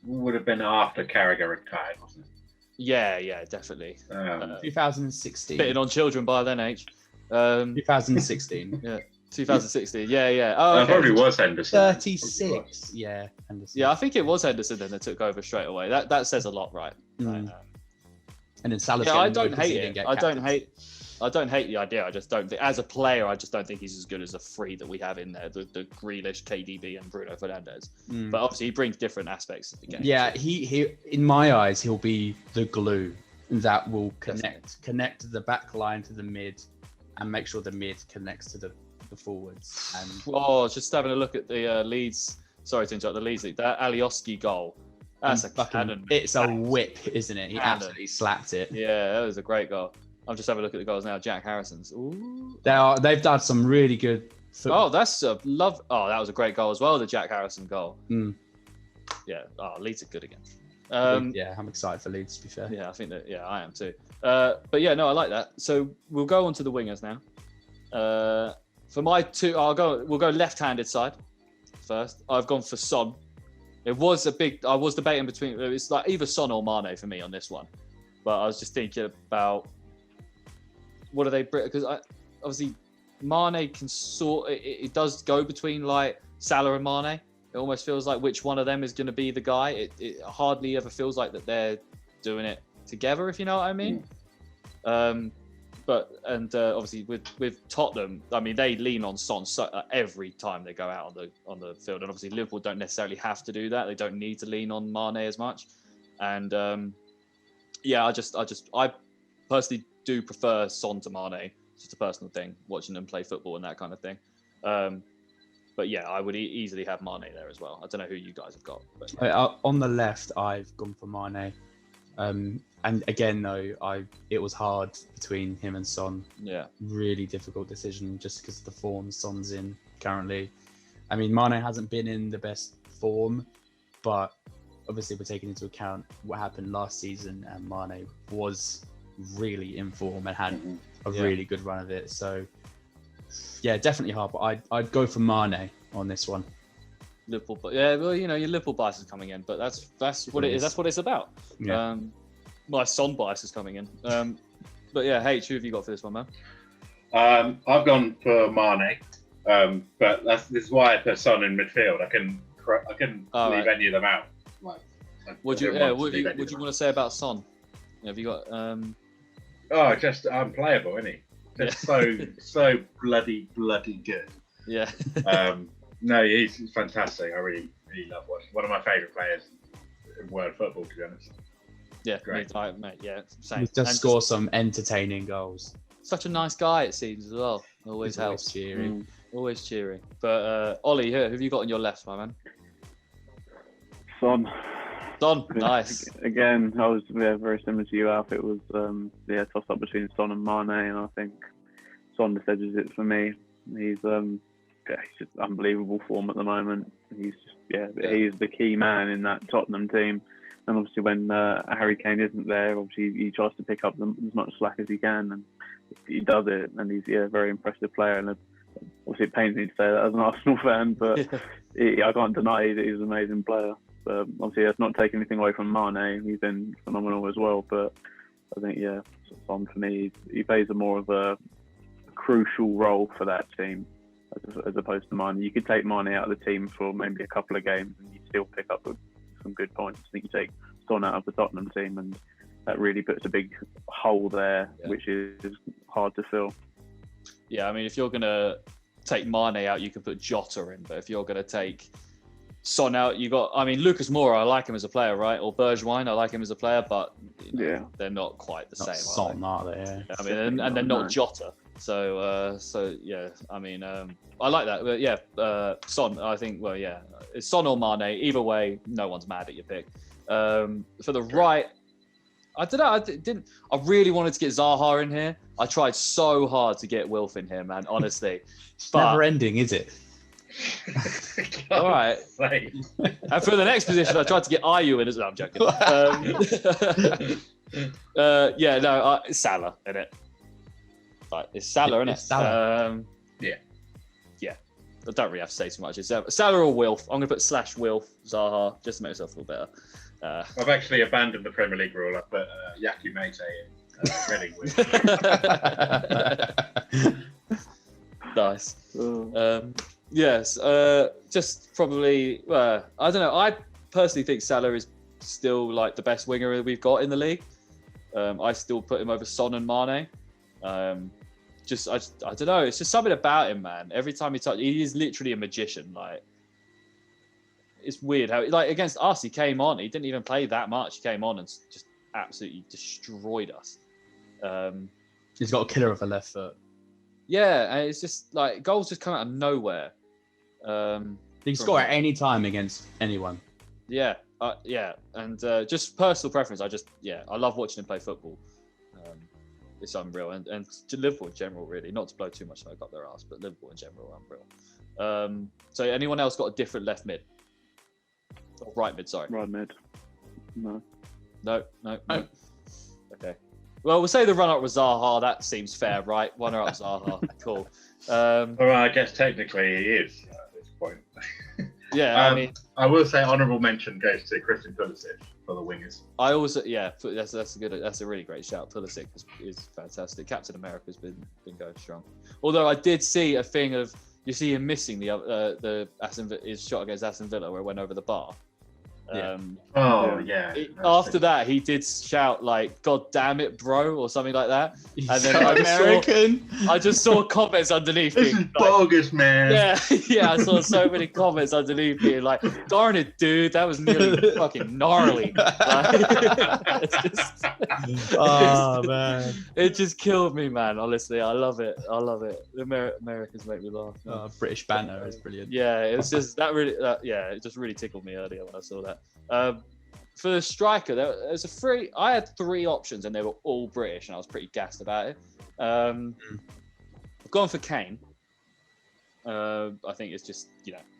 would have been after Carragher retired, wasn't it? Yeah, definitely. 2016. Spitting on children by then, H. 2016. Yeah, 2016. Yeah. Oh, okay. Probably was Henderson. 36. Yeah, Henderson. Yeah, I think it was Henderson then that took over straight away. That says a lot, right? And then Salah's. Yeah, I don't hate it. I don't hate the idea. I just don't think, as a player, I just don't think he's as good as the three that we have in there, the Grealish, KDB, and Bruno Fernandes. But obviously, he brings different aspects to the game. Yeah, he in my eyes, he'll be the glue that will connect the back line to the mid, and make sure the mid connects to the forwards. And just having a look at the Leeds. Sorry to interrupt the Leeds League. That Alioski goal. That's a cannon. It's a whip, isn't it? He absolutely slapped it. Yeah, that was a great goal. I'm just having a look at the goals now. Jack Harrison's. Ooh. They've done some really good football. That's a love. Oh, that was a great goal as well. The Jack Harrison goal. Yeah. Oh, Leeds are good again. Yeah, I'm excited for Leeds, to be fair. Yeah, I think that. Yeah, I am too. But yeah, no, I like that. So we'll go on to the wingers now. For my two, we'll go left-handed side first. I've gone for Son. I was debating between. It's like either Son or Mane for me on this one. But I was just thinking about. What are they? Because obviously, Mane can it does go between like Salah and Mane. It almost feels like which one of them is going to be the guy. It hardly ever feels like that they're doing it together, if you know what I mean. But obviously with Tottenham, I mean they lean on Son every time they go out on the field, and obviously Liverpool don't necessarily have to do that. They don't need to lean on Mane as much, and I personally do prefer Son to Mane. It's just a personal thing, watching them play football and that kind of thing. But yeah, I would easily have Mane there as well. I don't know who you guys have got. But... on the left, I've gone for Mane. And again, though, it was hard between him and Son. Yeah. Really difficult decision just because of the form Son's in currently. I mean, Mane hasn't been in the best form, but obviously we're taking into account what happened last season, and Mane was really in form and had a really good run of it. So yeah, definitely hard, but I'd go for Mane on this one. Liverpool, but yeah, well, you know, your Liverpool bias is coming in, but that's what it is. That's what it's about. Yeah. My Son bias is coming in. But yeah, H, who have you got for this one, man? I've gone for Mane, but this is why I put Son in midfield. I can leave any of them out. Like, what do you want to say about Son? Have you got? Just unplayable, isn't he? Just so bloody good. Yeah. No, he's fantastic. I really love watching. One of my favourite players in world football, to be honest. Yeah, great, mate. Yeah, same. He does score some entertaining goals. Such a nice guy, it seems as well. Always helps. Cheering. Always cheering. But Ollie, who have you got on your left, my man? Son. Nice. Again, I was very similar to you, Alf. It was toss up between Son and Mane, and I think Son just edges it for me. He's just unbelievable form at the moment. He's he's the key man in that Tottenham team. And obviously, when Harry Kane isn't there, obviously he tries to pick up as much slack as he can, and he does it. And he's a very impressive player. And obviously, it pains me to say that as an Arsenal fan, but I can't deny that he's an amazing player. But obviously, that's not taking anything away from Mane. He's been phenomenal as well. But I think, Son for me, he plays more of a crucial role for that team as opposed to Mane. You could take Mane out of the team for maybe a couple of games, and you still pick up some good points. I think you take Son out of the Tottenham team, and that really puts a big hole there, which is hard to fill. Yeah, I mean, if you're going to take Mane out, you can put Jota in, but if you're going to take Son out, Lucas Moura, I like him as a player, right? Or Bergwijn, I like him as a player, but they're not quite the same. Son, are they? I mean, and they're not Jota. So yeah, I mean, I like that. But yeah, Son. I think. Well, yeah, it's Son or Mane. Either way, no one's mad at your pick. For the right, I don't know. I really wanted to get Zaha in here. I tried so hard to get Wilf in here, man. Honestly, It's never ending, is it? All right. And for the next position, I tried to get Ayew in as well. I'm joking. Yeah, no, it's Salah, isn't it? Like, it's Salah, isn't it? Salah. Yeah. I don't really have to say too much. It's Salah or Wilf. I'm going to put /Wilf, Zaha, just to make myself feel better. I've actually abandoned the Premier League rule. I put Yaku Mate in Reading with. Nice. Yes. Just probably. I don't know. I personally think Salah is still like the best winger we've got in the league. I still put him over Son and Mane. I don't know. It's just something about him, man. Every time he is literally a magician. Like, it's weird how, like, against us, he came on. He didn't even play that much. He came on and just absolutely destroyed us. He's got a killer of a left foot. Yeah, and it's just like goals just come out of nowhere. He can score at any time against anyone. Yeah, and just personal preference. I love watching him play football. It's unreal, and to Liverpool in general, really. Not to blow too much smoke up their ass, but Liverpool in general, unreal. So anyone else got a different left mid? Or right mid, sorry. Right mid. No. No. Okay. Well, we'll say the run-up was Zaha. That seems fair, right? Runner-up Zaha. Cool. Well, I guess technically he is at this point. Yeah, I mean, I will say honourable mention goes to Christian Pulisic for the wingers. I also, that's a really great shout. Pulisic is fantastic. Captain America's been going strong. Although I did see a thing of, you see him missing his shot against Aston Villa where it went over the bar. After that, he did shout like "God damn it, bro" or something like that. And then I just saw comments underneath. This is bogus, man. Yeah. I saw so many comments underneath being like, "Darn it, dude, that was nearly fucking gnarly." Man, it just killed me, man. Honestly, I love it. Americans make me laugh. British banter is brilliant. Yeah, it's just it just really tickled me earlier when I saw that. For the striker, I had 3 options and they were all British, and I was pretty gassed about it. I've gone for Kane. I think it's just,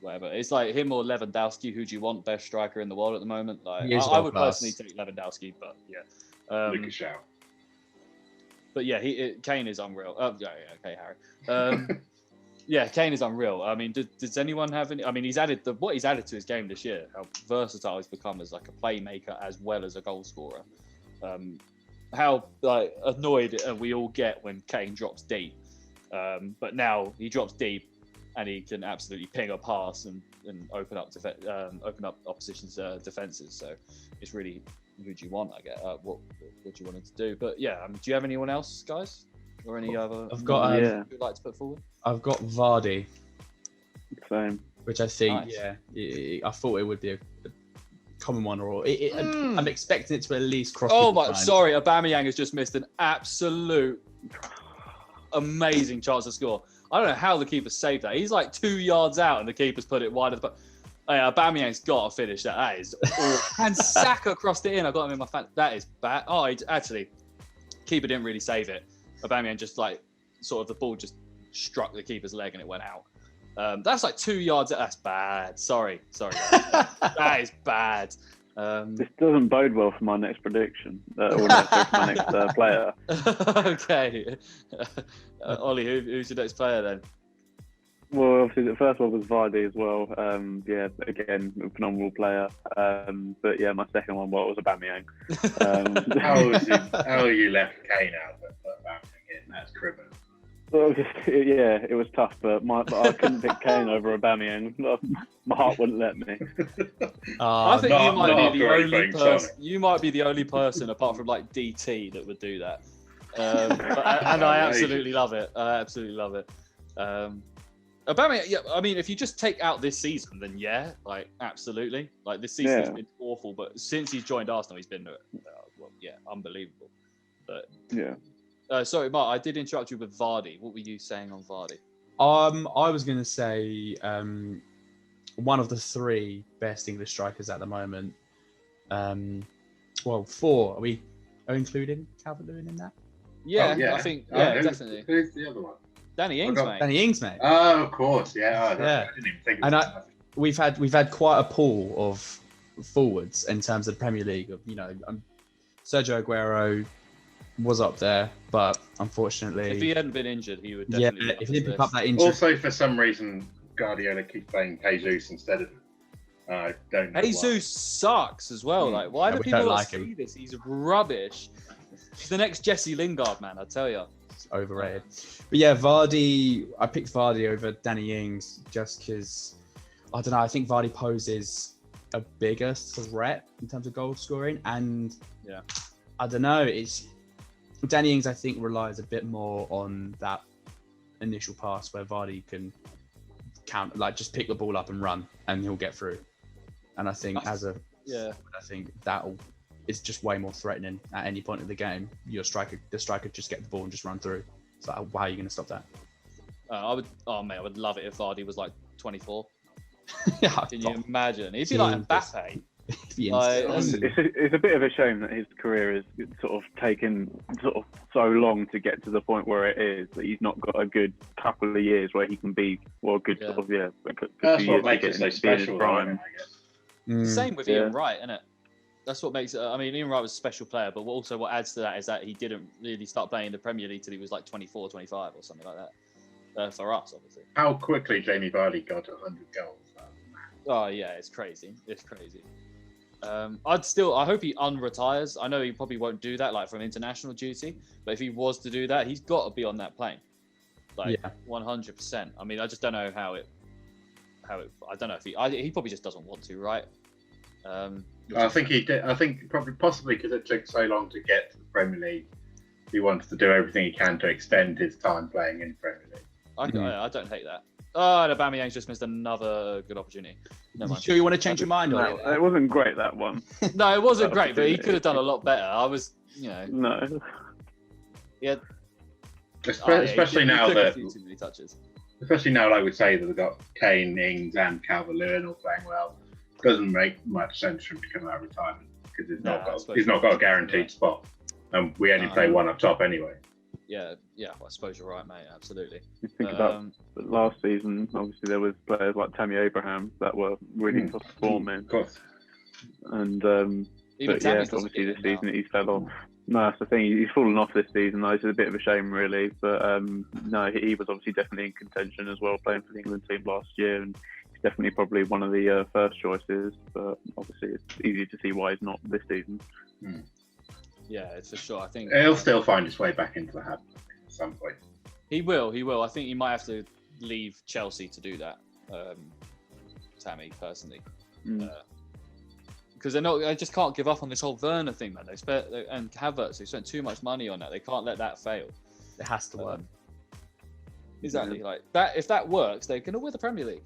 whatever. It's like him or Lewandowski. Who do you want best striker in the world at the moment? Like, I would personally take Lewandowski, but yeah. Look a shout. But yeah, Kane is unreal. Okay, Harry. Yeah, Kane is unreal. I mean, does anyone have any? I mean, what he's added to his game this year. How versatile he's become as like a playmaker as well as a goal scorer. How like annoyed we all get when Kane drops deep. But now he drops deep, and he can absolutely ping a pass and open up opposition's defenses. So it's really, who do you want? I get what you wanted to do. But yeah, do you have anyone else, guys? Or any other? I've got. You'd like to put forward? I've got Vardy. Same. Which I think, nice. I thought it would be a common one, or I'm expecting it to at least cross. Oh my! Sorry, Aubameyang has just missed an absolute amazing chance to score. I don't know how the keeper saved that. He's like 2 yards out, and the keeper's put it wide of the. Aubameyang's got to finish that. That is. And Saka crossed it in. I got him in my fan. That is bad. Oh, actually, keeper didn't really save it. Aubameyang just the ball just struck the keeper's leg and it went out. That's like 2 yards. That's bad. Sorry. That is bad. This doesn't bode well for my next prediction. Or for my next player. Okay. Ollie, who's your next player then? Well, obviously the first one was Vardy as well. Again, a phenomenal player. But yeah, my second one was Aubameyang. How you left Kane out but Aubameyang in? That's criminal. Well, it was tough, but I couldn't pick Kane over Aubameyang. My heart wouldn't let me. I think you might be the only person. You might be the only person, apart from like DT, that would do that. And I absolutely love it. Aubameyang, yeah, I mean, if you just take out this season, then absolutely. Like, this season's been awful, but since he's joined Arsenal, he's been, unbelievable. But yeah. Sorry, Mark, I did interrupt you with Vardy. What were you saying on Vardy? I was going to say one of the 3 best English strikers at the moment. Well, 4. Are we including Calvert-Lewin in that? Yeah, yeah. I think, definitely. Who's the other one? Danny Ings, mate. Danny Ings, mate. Oh, of course, yeah. I didn't even think of And that. we've had quite a pool of forwards in terms of the Premier League. Sergio Aguero was up there, but unfortunately, If he hadn't been injured, he would definitely. if he didn't pick up that injury. Also, for some reason, Guardiola keeps playing Jesus instead of him. I don't know. Jesus sucks as well. Like, why do people not see this? He's rubbish. He's the next Jesse Lingard, man. I tell you. It's overrated. But yeah, Vardy. I picked Vardy over Danny Ings just because I don't know. I think Vardy poses a bigger threat in terms of goal scoring, and I don't know. It's Danny Ings. I think relies a bit more on that initial pass where Vardy can just pick the ball up and run, and he'll get through. And I think I think it's just way more threatening at any point of the game. The striker just get the ball and just run through. So how are you going to stop that? I would love it if Vardy was like 24. Yeah, Can you imagine? He'd be like Mbappe. It's a bit of a shame that his career is sort of taken so long to get to the point where it is, that he's not got a good couple of years where he can be That's what makes it so special, I guess. Same with Ian Wright, isn't it? That's what makes it. I mean, Ian Wright was a special player, but also what adds to that is that he didn't really start playing in the Premier League till he was like 24, 25 or something like that. For us, obviously. How quickly Jamie Vardy got to 100 goals. Oh yeah, it's crazy. It's crazy. I hope he unretires. I know he probably won't do that, like from international duty. But if he was to do that, he's got to be on that plane, 100%. I mean, I just don't know how it. I don't know if he probably just doesn't want to, right? I think he did. I think possibly because it took so long to get to the Premier League, he wants to do everything he can to extend his time playing in the Premier League. I don't hate that. Oh, and Aubameyang's just missed another good opportunity. Never mind. Sure you want to change your mind on it? It wasn't great, that one. No, it wasn't great, but he could have done a lot better. I was, No. Yeah. Especially now that. Too many touches. Especially now, like we say, that we've got Kane, Ings, and Calvert-Lewin all playing well. Doesn't make much sense for him to come out of retirement because he's not got a guaranteed spot, and we only play one up top anyway. Yeah, I suppose you're right, mate. Absolutely. You think about last season, obviously there was players like Tammy Abraham that were really top performing. Of course. And obviously this season he fell off. No, that's the thing. He's fallen off this season. Though. It's a bit of a shame, really. But no, he was obviously definitely in contention as well, playing for the England team last year, and he's definitely probably one of the first choices. But obviously, it's easy to see why he's not this season. Yeah, it's for sure. I think he'll still find his way back into the hat at some point. He will. I think he might have to leave Chelsea to do that. Tammy, personally. Because they just can't give up on this whole Werner thing, man. And Havertz, they spent too much money on that. They can't let that fail. It has to work. Exactly, like that. If that works, they're going to win the Premier League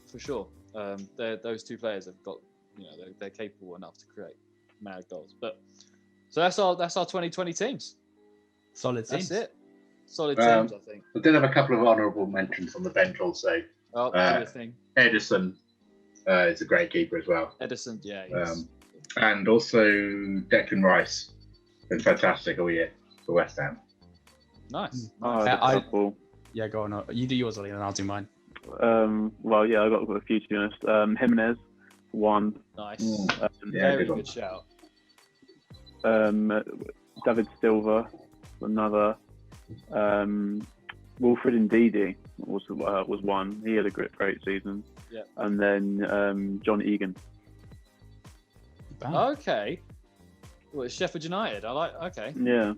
for sure. Those two players have got, they're capable enough to create mad goals. But so that's our 2020 teams. Solid teams. That's it. Solid teams, I think. We did have a couple of honourable mentions on the bench also. Oh, do thing. Edison. Is a great keeper as well. Edison, yeah. And also Declan Rice, been fantastic all year for West Ham. Nice. Yeah, go on. You do yours, Ollie, and I'll do mine. Well, yeah, I got a few to be honest. Jimenez, one. Nice. Very good shout. David Silva, another. Wilfred Ndidi was one. He had a great season. Yeah. And then John Egan. Okay. Well, it's Sheffield United. I like. Okay. Yeah.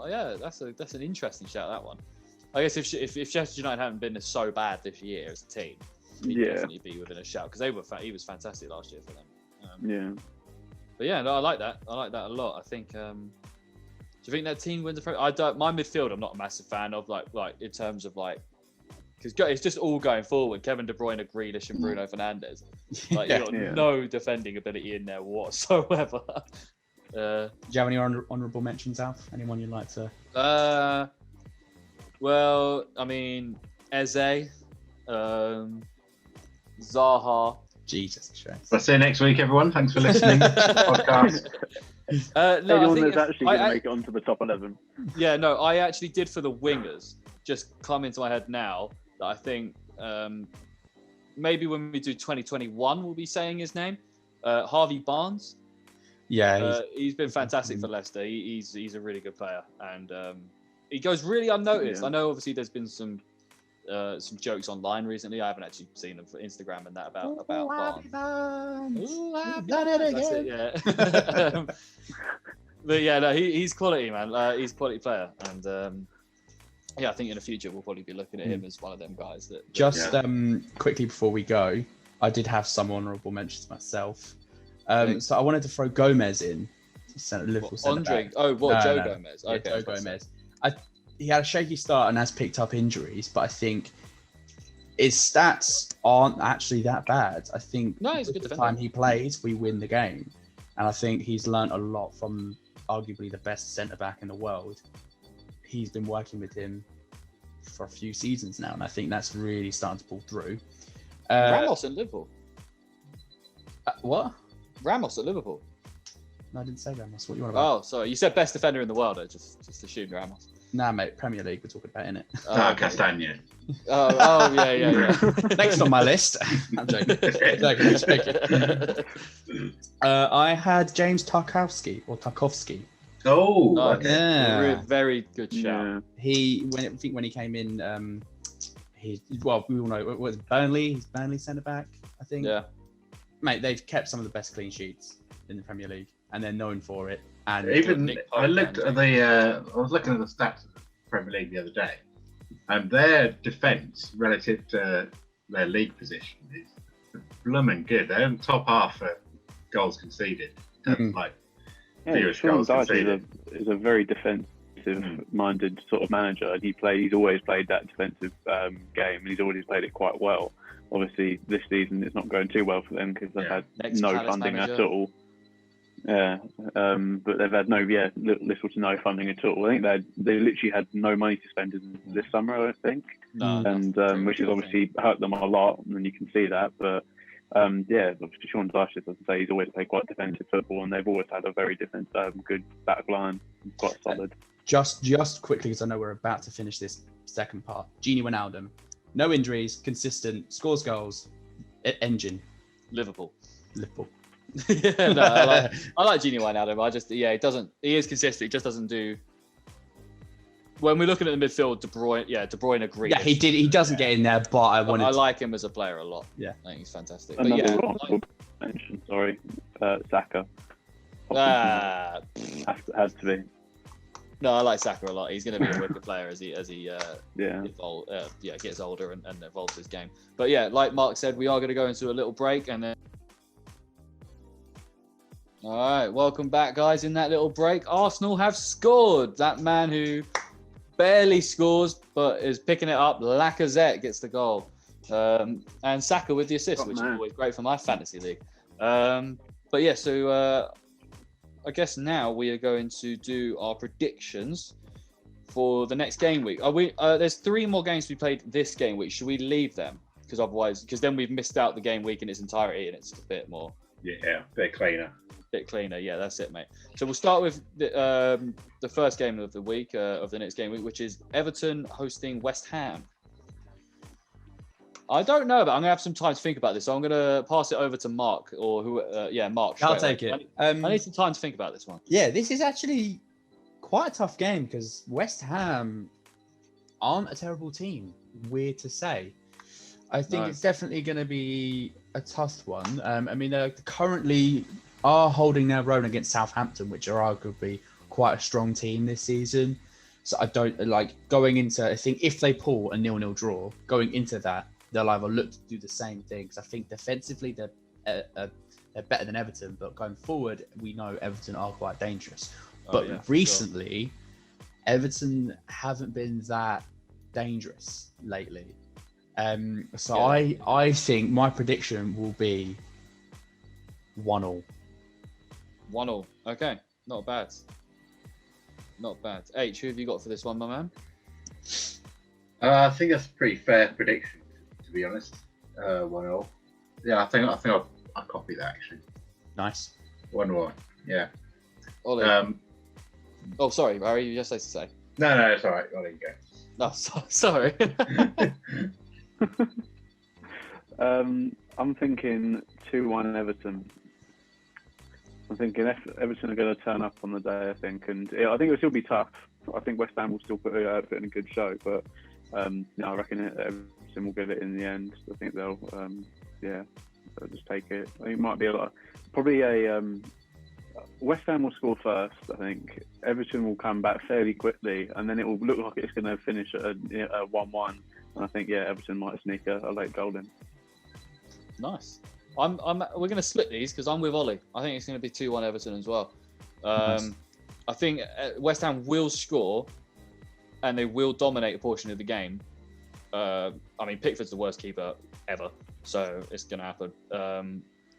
Yeah, that's an interesting shout. That one. I guess if Sheffield United hadn't been so bad this year as a team, he'd definitely be within a shout because he was fantastic last year for them. But yeah, no, I like that. I like that a lot. I think. Do you think that team wins the? My midfield, I'm not a massive fan of. Like in terms of because it's just all going forward. Kevin De Bruyne, Grealish, and Bruno Fernandes. You've got no defending ability in there whatsoever. Do you have any honourable mentions, Alf? Anyone you'd like to? Well, I mean, Eze, Zaha. Jesus Christ. I'll see you next week, everyone. Thanks for listening to the podcast. No, Anyone that's actually going to make it onto the top 11. Yeah, no, I actually did for the wingers. Just come into my head now that I think maybe when we do 2021, we'll be saying his name. Harvey Barnes. Yeah, he's been fantastic for Leicester. He's a really good player, and he goes really unnoticed. Yeah. I know, obviously, there's been some jokes online recently. I haven't actually seen them for Instagram and that about Barnes. Ooh, Happy Barnes. That's it, yeah. But yeah, no, he's quality, man. He's a quality player, and yeah, I think in the future we'll probably be looking at him as one of them guys that. Just quickly before we go, I did have some honourable mentions myself. So I wanted to throw Gomez in. Liverpool Andre? No, Joe Gomez? Yeah, Okay, Joe Gomez. He had a shaky start and has picked up injuries, but I think his stats aren't actually that bad. I think he's a good the defender. time he plays, we win the game. And I think he's learnt a lot from arguably the best centre-back in the world. He's been working with him for a few seasons now, and I think that's really starting to pull through. Ramos at Liverpool. What? Ramos at Liverpool. No, I didn't say Ramos. What you want about? Oh, sorry. You said best defender in the world. I just assumed Ramos. Nah, mate. Premier League. We're talking about, innit? Castagna. Oh, yeah. Next on my list. I'm joking. I had James Tarkowski. Oh, okay. Yeah. Very good shout. Yeah. When he came in, we all know it was Burnley. He's Burnley centre back, I think. Yeah. Mate, they've kept some of the best clean sheets in the Premier League, and they're known for it. And even I looked at I was looking at the stats of the Premier League the other day, and their defence relative to their league position is blooming good. They're in the top half for goals conceded. Sean Dyche is a very defensive-minded sort of manager, and he's always played that defensive game, and he's always played it quite well. Obviously, this season it's not going too well for them because they've had no funding at all. Yeah, but they've had little to no funding at all. I think they literally had no money to spend this summer, I think, which has obviously hurt them a lot, and you can see that. But obviously Sean Dyche, as I say, he's always played quite defensive football, and they've always had a very good back line, quite solid. Just quickly, because I know we're about to finish this second part. Gini Wijnaldum, no injuries, consistent, scores goals, engine. Liverpool. Yeah, no, I like Gini Wijnaldum. He is consistent. He just doesn't do. When we're looking at the midfield, De Bruyne agrees. Yeah, he doesn't get in there, but I like him as a player a lot. Yeah, I think he's fantastic. Mention, Saka. Has to be. No, I like Saka a lot. He's going to be a wicked player as he gets older and evolves his game. But yeah, like Mark said, we are going to go into a little break and then. All right, welcome back, guys. In that little break, Arsenal have scored. That man who barely scores but is picking it up, Lacazette, gets the goal. And Saka with the assist, which is always great for my fantasy league. But yeah, so I guess now we are going to do our predictions for the next game week. There's 3 more games to be played this game week. Should we leave them? Because then we've missed out the game week in its entirety, and it's a bit more. Yeah, bit cleaner. Yeah, that's it, mate. So we'll start with the first game of the week, of the next game week, which is Everton hosting West Ham. I don't know, but I'm going to have some time to think about this. So I'm going to pass it over to Mark, or Mark. I'll take it. I need some time to think about this one. Yeah, this is actually quite a tough game because West Ham aren't a terrible team. Weird to say. I think it's definitely going to be a tough one. They currently are holding their own against Southampton, which are arguably quite a strong team this season. So I don't going into. I think if they pull a 0-0 draw, going into that, they'll either look to do the same things. I think defensively they're better than Everton, but going forward, we know Everton are quite dangerous. But recently, Everton haven't been that dangerous lately. I think my prediction will be 1-1. 1-1. Okay. Not bad. Not bad. H, who have you got for this one, my man? I think that's a pretty fair prediction, to be honest. 1-0. Yeah, I think I'll copy that actually. Nice. 1-1. Yeah. Ollie. Oh, sorry, Barry. You just had to say. No, it's all right. I'll let you go. No, sorry. I'm thinking 2-1 Everton. I'm thinking Everton are going to turn up on the day, I think, and I think it'll still be tough. I think West Ham will still put in a good show, but I reckon Everton will get it in the end. I think they'll just take it. I think it might be probably a West Ham will score first. I think Everton will come back fairly quickly, and then it will look like it's going to finish at a 1-1. And I think Everton might sneak a late goal in. Nice. We're going to split these because I'm with Ollie. I think it's going to be 2-1 Everton as well. Nice. I think West Ham will score and they will dominate a portion of the game. I mean, Pickford's the worst keeper ever, so it's going to happen.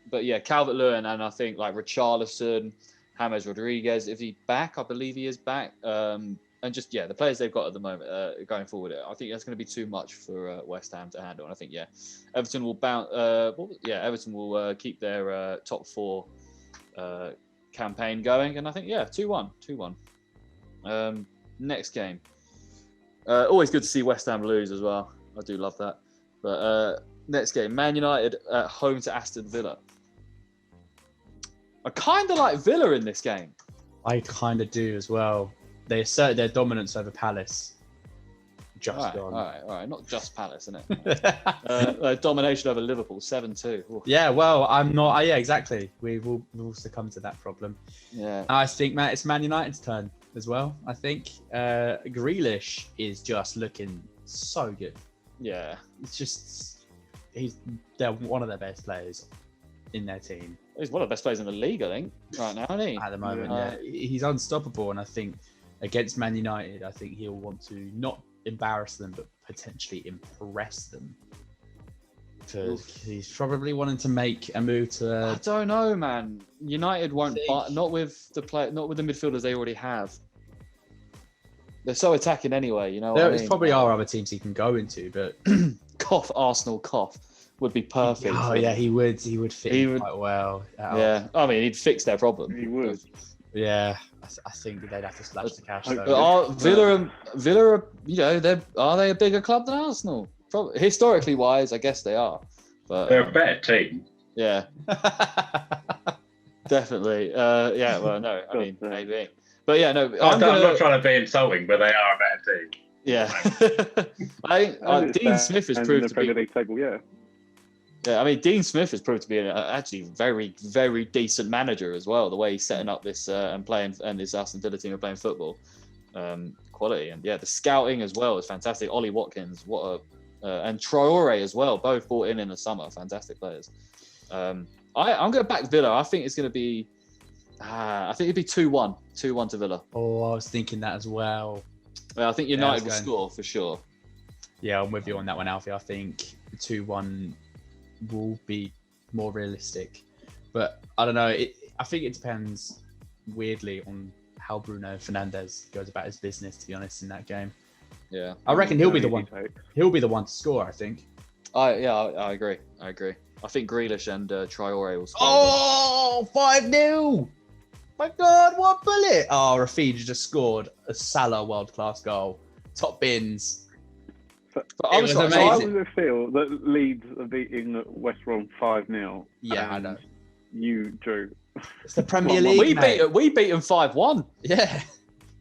But yeah, Calvert-Lewin and I think like Richarlison, James Rodriguez, if he's back, I believe he is back. And just, the players they've got at the moment going forward, I think that's going to be too much for West Ham to handle. And I think, Everton will Everton will keep their top four campaign going. And I think, 2-1. Next game. Always good to see West Ham lose as well. I do love that. But next game, Man United at home to Aston Villa. I kind of like Villa in this game. I kind of do as well. They asserted their dominance over Palace. All right. Not just Palace, isn't it? Domination over Liverpool, 7-2. Oof. Yeah, well, I'm not. Yeah, exactly. We'll succumb to that problem. Yeah. I think, it's Man United's turn as well. I think Grealish is just looking so good. Yeah. It's just they're one of their best players in their team. He's one of the best players in the league, I think, right now, isn't he? At the moment, he's unstoppable, and I think against Man United, I think he'll want to not embarrass them, but potentially impress them. He's probably wanting to make a move to. I don't know, man. United won't, not with the midfielders they already have. They're so attacking anyway, you know. There probably are other teams he can go into, but Arsenal would be perfect. Oh yeah, he would fit quite well. Yeah, I mean he'd fix their problem. He would. Yeah, I think they'd have to slash the cash. But Villa, are they a bigger club than Arsenal? Probably, historically wise, I guess they are. But they're a better team. Yeah, definitely. Well, no, I mean maybe, but I'm not trying to be insulting, but they are a better team. Yeah, I think Dean Smith has proved to be. League table, yeah. Yeah, I mean, Dean Smith has proved to be actually very, very decent manager as well. The way he's setting up this and this Aston Villa team are playing football, quality, and the scouting as well is fantastic. Ollie Watkins, and Traore as well, both brought in the summer, fantastic players. I'm going to back Villa. I think it's going to be, I think it'd be 2-1 to Villa. Oh, I was thinking that as well. Well, I think United will score for sure. Yeah, I'm with you on that one, Alfie. I think 2-1 will be more realistic, but I don't know. I think it depends weirdly on how Bruno Fernandes goes about his business. To be honest, in that game, I reckon he'll be the one. He'll be the one to score. I think. I agree. I think Grealish and Traore will score. Oh, 5-0! My God, what bullet! Oh, Rafinha just scored a Salah world-class goal. Top bins. But I was amazing. How does it feel that Leeds are beating West Brom 5-0? Yeah, I know. You drew. It's the Premier League. We beat them 5-1. Yeah.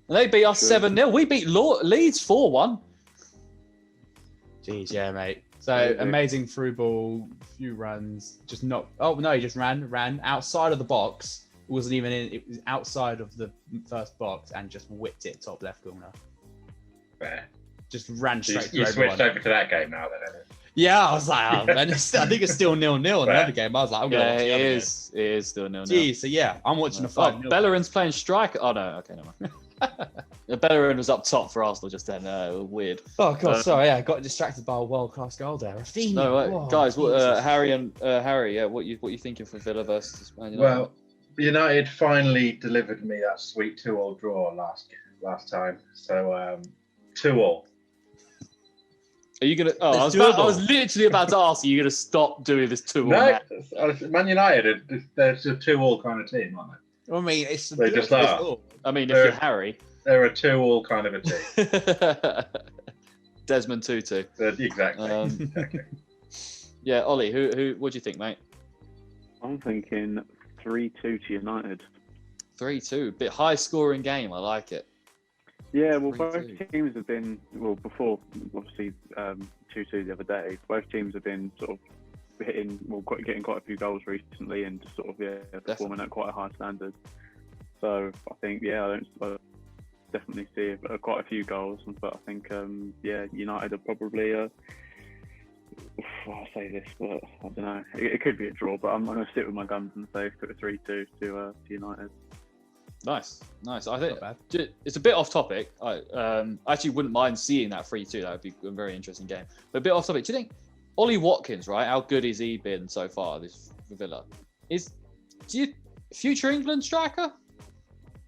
And they beat us 7-0. We beat Leeds 4-1. Jeez, yeah, mate. So amazing through ball, few runs, just not. Oh no, he just ran outside of the box. It wasn't even in. It was outside of the first box and just whipped it top left corner. Fair. Just ran straight through. You switched over to that game now, then, isn't it? Yeah, I was like, I think it's still 0-0 in the other game. I was like, I'm gonna watch it is. It is still 0-0. Geez, so yeah, I'm watching a 5-0. Bellerin's playing striker. Oh no, okay, never mind. Bellerin was up top for Arsenal just then. Weird. Oh god, sorry. Yeah, I got distracted by a world-class goal there. Rafinha. No, guys, Harry, what you thinking for Villa versus Man United? Well, United finally delivered me that sweet 2-2 draw last time. So 2-2. Are you gonna? Oh, I was literally about to ask you. You're gonna stop doing this 2-2? No, Man United, they're a 2-2 kind of team, aren't they? I mean, it's They just are. I mean, if you're Harry, they're a 2-2 kind of a team. Desmond Tutu. Exactly. Yeah, Ollie, who? What do you think, mate? I'm thinking 3-2 to United. 3-2, bit high scoring game. I like it. Yeah, well, 3-2. both teams have been, before obviously 2-2 the other day, both teams have been sort of getting quite a few goals recently and just sort of, performing at quite a high standard. So I think, I definitely see quite a few goals, but I think, United are probably, I'll say this, but I don't know, it could be a draw, but I'm going to stick with my guns and say 3-2 to United. Nice. I think it's a bit off topic. I actually wouldn't mind seeing that 3-2. That would be a very interesting game. But a bit off topic. Do you think Ollie Watkins, right? How good has he been so far this for Villa? Future England striker?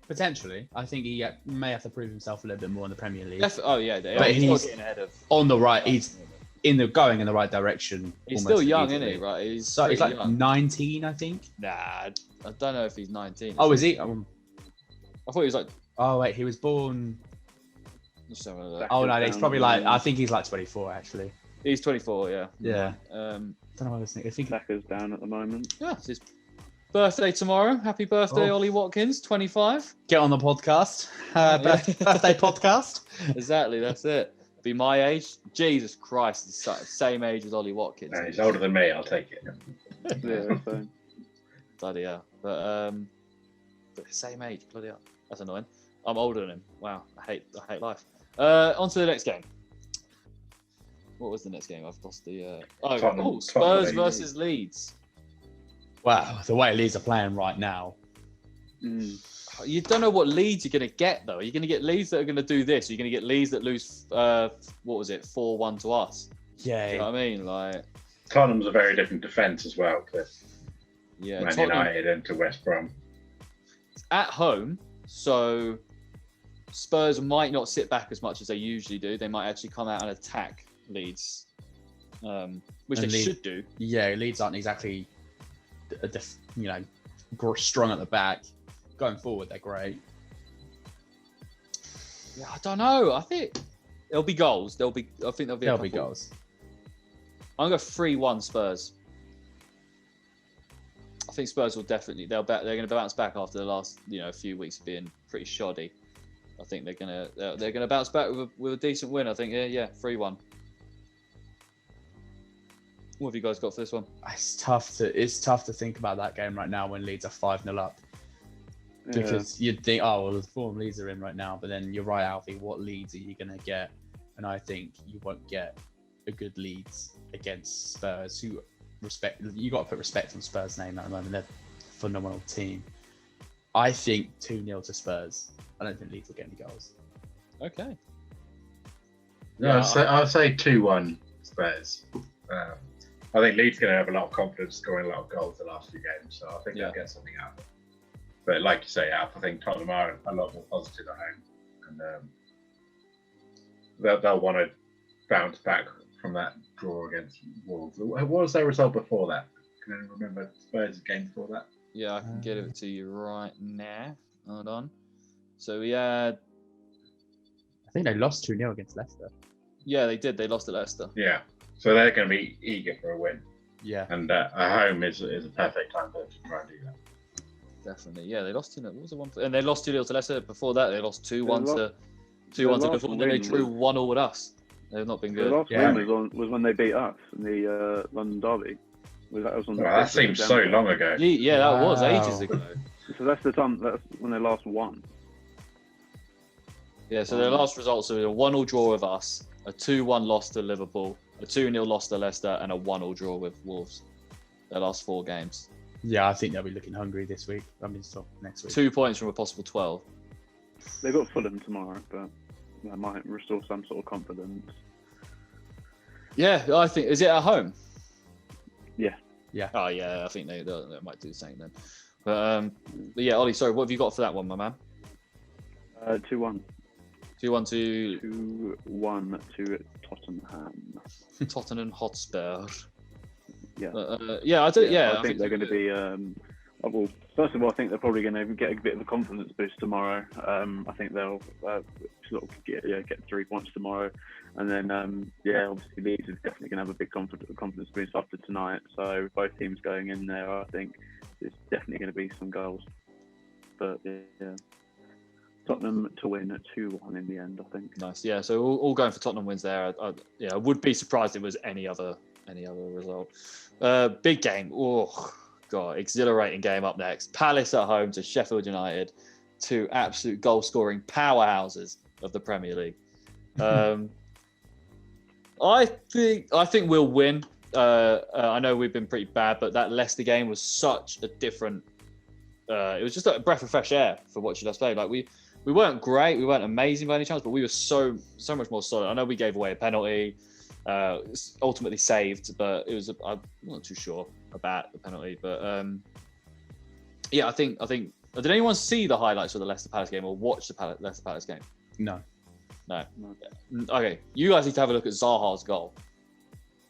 Potentially. I think he may have to prove himself a little bit more in the Premier League. Oh yeah, but he's getting ahead of on the right. He's going in the right direction. He's still young, isn't he? Right? He's like young. 19, I think. Nah, I don't know if he's 19. Oh, is he? I thought he was like. Oh wait, he was born. Oh no, he's probably like. I think he's like 24 actually. He's 24, yeah. Yeah. Don't know what I was thinking. I think Saka's down at the moment. Yeah, it's his birthday tomorrow. Happy birthday, Ollie Watkins, 25. Get on the podcast. Birthday podcast. Exactly, that's it. Be my age. Jesus Christ, he's the same age as Ollie Watkins. No, he's older than me. I'll take it. Yeah, so. Bloody hell. But same age. Bloody hell. That's annoying. I'm older than him. Wow, I hate life. On to the next game. What was the next game? I've lost the. Spurs versus Leeds. Wow, the way Leeds are playing right now. You don't know what Leeds you're going to get, though. You're going to get Leeds that are going to do this. You're going to get Leeds that lose, 4-1 to us. Yeah. You know what I mean? Like, Tottenham's a very different defence as well to Man United and to West Brom. It's at home, so Spurs might not sit back as much as they usually do. They might actually come out and attack Leeds, which they should do. Yeah, Leeds aren't exactly, strong at the back. Going forward, they're great. Yeah, I don't know. I think there'll be goals. There'll be goals. I'm going to go 3-1 Spurs. I think Spurs will definitely. They're going to bounce back after the last few weeks being pretty shoddy. I think they're going to bounce back with a decent win. I think 3-1. What have you guys got for this one? It's tough to think about that game right now when Leeds are 5-0 up. Because you'd think, the form Leeds are in right now, but then you're right, Alfie. What Leeds are you going to get? And I think you won't get a good Leeds against Spurs. You got to put respect on Spurs' name at the moment. They're a phenomenal team. I think 2-0 to Spurs. I don't think Leeds will get any goals. Okay. No, I'll say 2-1 Spurs. I think Leeds going to have a lot of confidence scoring a lot of goals the last few games, so I think they'll get something out of it. But like you say, Alf, I think Tottenham are a lot more positive at home, and they'll want to bounce back from that draw against Wolves. What was their result before that? Can anyone remember Spurs' game before that? Yeah, I can get it to you right now. Hold on. So we had. I think they lost 2-0 against Leicester. Yeah, they did. They lost to Leicester. Yeah, so they're going to be eager for a win. Yeah, and at home is a perfect time to try and do that. Definitely, yeah. They lost 2-0. What was the one? And they lost 2-0 to Leicester. Before that, they lost 2-1 to before. Then they drew 1-1 with us. They've not been good. The last win was when they beat us in the London Derby. That seems so long ago. Yeah, that was ages ago. So that's the time. That's when they last won. Yeah. So their last results are a 1-1 draw with us, a 2-1 loss to Liverpool, a 2-0 loss to Leicester, and a 1-1 draw with Wolves. Their last 4 games. Yeah, I think they'll be looking hungry this week. Next week. 2 points from a possible 12. They've got Fulham tomorrow, but that might restore some sort of confidence. Yeah, I think. Is it at home? Yeah. Yeah. Oh, yeah. I think they might do the same then. But yeah, Ollie, sorry, what have you got for that one, my man? 2-1. 2-1 to 2-1 to Tottenham. Tottenham Hotspur. Yeah. I think they're going to be. Well, first of all, I think they're probably going to get a bit of a confidence boost tomorrow. I think they'll sort of get 3 points tomorrow, and then obviously Leeds is definitely going to have a big confidence boost after tonight. So both teams going in there, I think there's definitely going to be some goals. But yeah. Tottenhm to win at 2-1 in the end, I think. Nice, yeah. So all going for Tottenham wins there. I would be surprised if it was any other result. Big game. Oh god, exhilarating game up next. Palace at home to Sheffield United, 2 absolute goal-scoring powerhouses of the Premier League. I think we'll win. I know we've been pretty bad, but that Leicester game was such a different. It was just a breath of fresh air for watching us play. Like we weren't great, we weren't amazing by any chance, but we were so much more solid. I know we gave away a penalty, ultimately saved, but it was I'm not too sure about the penalty. But I think. Did anyone see the highlights of the Leicester Palace game or watch the Leicester Palace game? No. Okay, you guys need to have a look at Zaha's goal.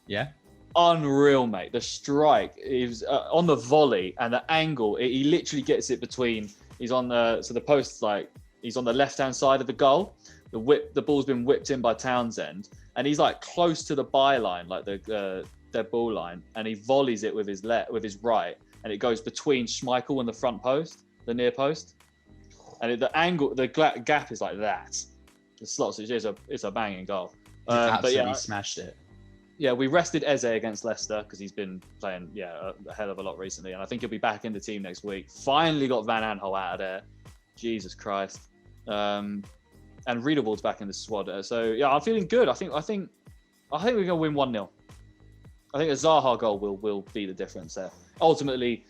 Yeah. Unreal, mate. The strike is on the volley and the angle. He literally gets it between. He's on the post, like he's on the left-hand side of the goal. The ball's been whipped in by Townsend, and he's like close to the byline, like the dead ball line, and he volleys it with his right, and it goes between Schmeichel and the front post, the near post, and the angle, the gap is like that. The slots, it's a banging goal. Absolutely smashed it. Yeah, we rested Eze against Leicester because he's been playing a hell of a lot recently, and I think he'll be back in the team next week. Finally got Van Aanholt out of there. Jesus Christ. And Riedewald's back in the squad. So yeah, I'm feeling good. I think we're gonna win 1-0. I think a Zaha goal will be the difference there. Ultimately,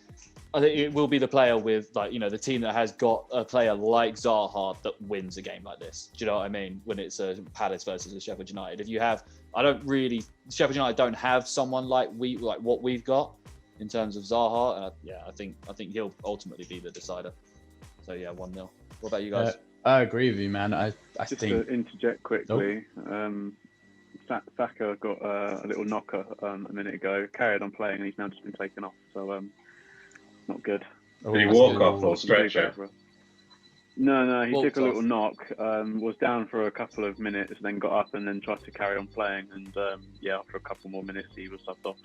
I think it will be the player with the team that has got a player like Zaha that wins a game like this. Do you know what I mean? When it's a Palace versus a Sheffield United. If you have, Sheffield United don't have someone like what we've got in terms of Zaha. I think he'll ultimately be the decider. So yeah, 1-0. What about you guys? I agree with you, man. I Just think. to interject quickly, Saka got a little knocker a minute ago, carried on playing, and he's now just been taken off. So not good. Did he walk off or stretch out? No, he took a little knock, was down for a couple of minutes, then got up and then tried to carry on playing, and after a couple more minutes he was subbed off.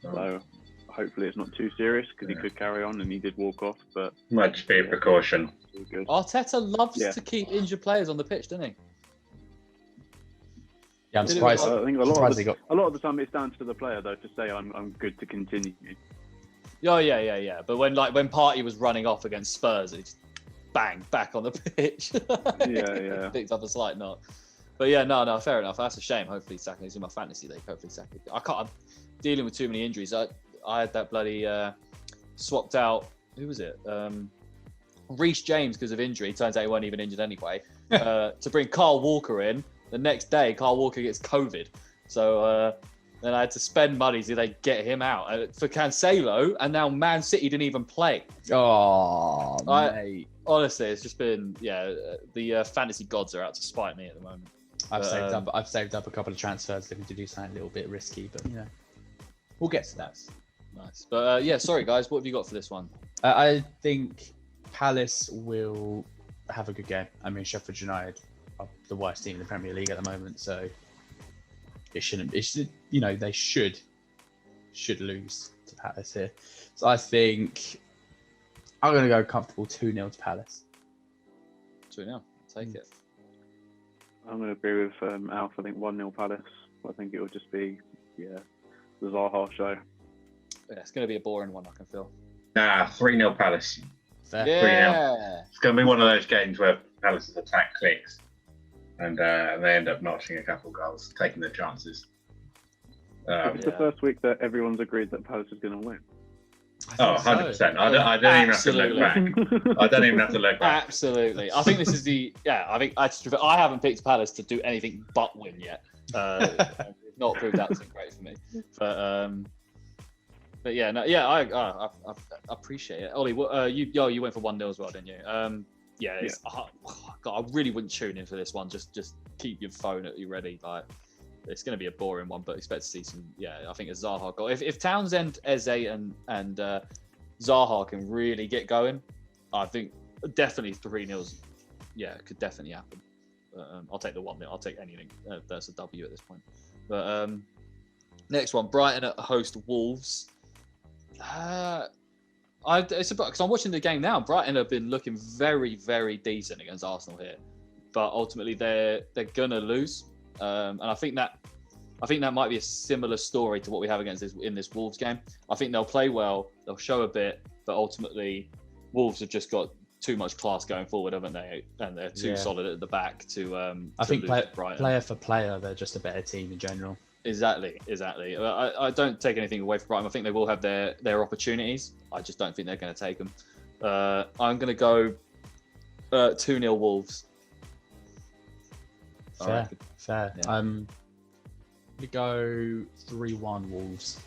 So hopefully it's not too serious because he could carry on, and he did walk off, but might just be a precaution. Good. Arteta loves to keep injured players on the pitch, doesn't he? Yeah, I'm surprised. I think a lot of the time it's down to the player though to say I'm good to continue. Oh yeah. But when Partey was running off against Spurs, it just bang back on the pitch. Yeah. Picked up a slight knock. But yeah, no, fair enough. That's a shame. Hopefully Saka is in my fantasy league. Hopefully Saka. I'm dealing with too many injuries. I had that bloody swapped out. Who was it? Reece James because of injury. Turns out he wasn't even injured anyway. To bring Kyle Walker in. The next day, Kyle Walker gets COVID. So then I had to spend money so they get him out for Cancelo, and now Man City didn't even play. Oh, mate. Honestly, it's just been the fantasy gods are out to spite me at the moment. I've saved up a couple of transfers looking to do something a little bit risky, but we'll get to that. Nice. But sorry guys, what have you got for this one? I think Palace will have a good game. I mean, Sheffield United are the worst team in the Premier League at the moment, so they should lose to Palace here. So I think I'm going to go comfortable 2-0 to Palace. 2-0, take it. I'm going to agree with Alf. I think 1-0 Palace. I think it will just be the Zaha show. Yeah, it's going to be a boring one, I can feel. 3-0 Palace. Fair. Yeah. 3-0. It's going to be one of those games where Palace's attack clicks and they end up notching a couple goals, taking their chances. It's the first week that everyone's agreed that Palace is going to win. 100%. I don't even have to look back. I don't even have to look back. Absolutely. I think this is I haven't picked Palace to do anything but win yet. It's not proved out so great for me. But But yeah, no, yeah, I appreciate it. Ollie, you went for 1-0 as well, didn't you? God, I really wouldn't tune in for this one. Just keep your phone at you ready. Like, it's going to be a boring one, but expect to see some. Yeah, I think a Zaha goal. If Townsend, Eze, and Zaha can really get going, I think definitely 3-0. Yeah, it could definitely happen. I'll take the 1-0. I'll take anything. That's a W at this point. But next one, Brighton at host Wolves. It's about because I'm watching the game now. Brighton have been looking very, very decent against Arsenal here, but ultimately they're gonna lose. And I think that might be a similar story to what we have against this Wolves game. I think they'll play well, they'll show a bit, but ultimately Wolves have just got too much class going forward, haven't they? And they're too solid at the back to. I think player for player, they're just a better team in general. Exactly. I don't take anything away from Brighton. I think they will have their opportunities. I just don't think they're going to take them. I'm going to go 2-0 Wolves. Fair. Yeah. We go 3-1 Wolves.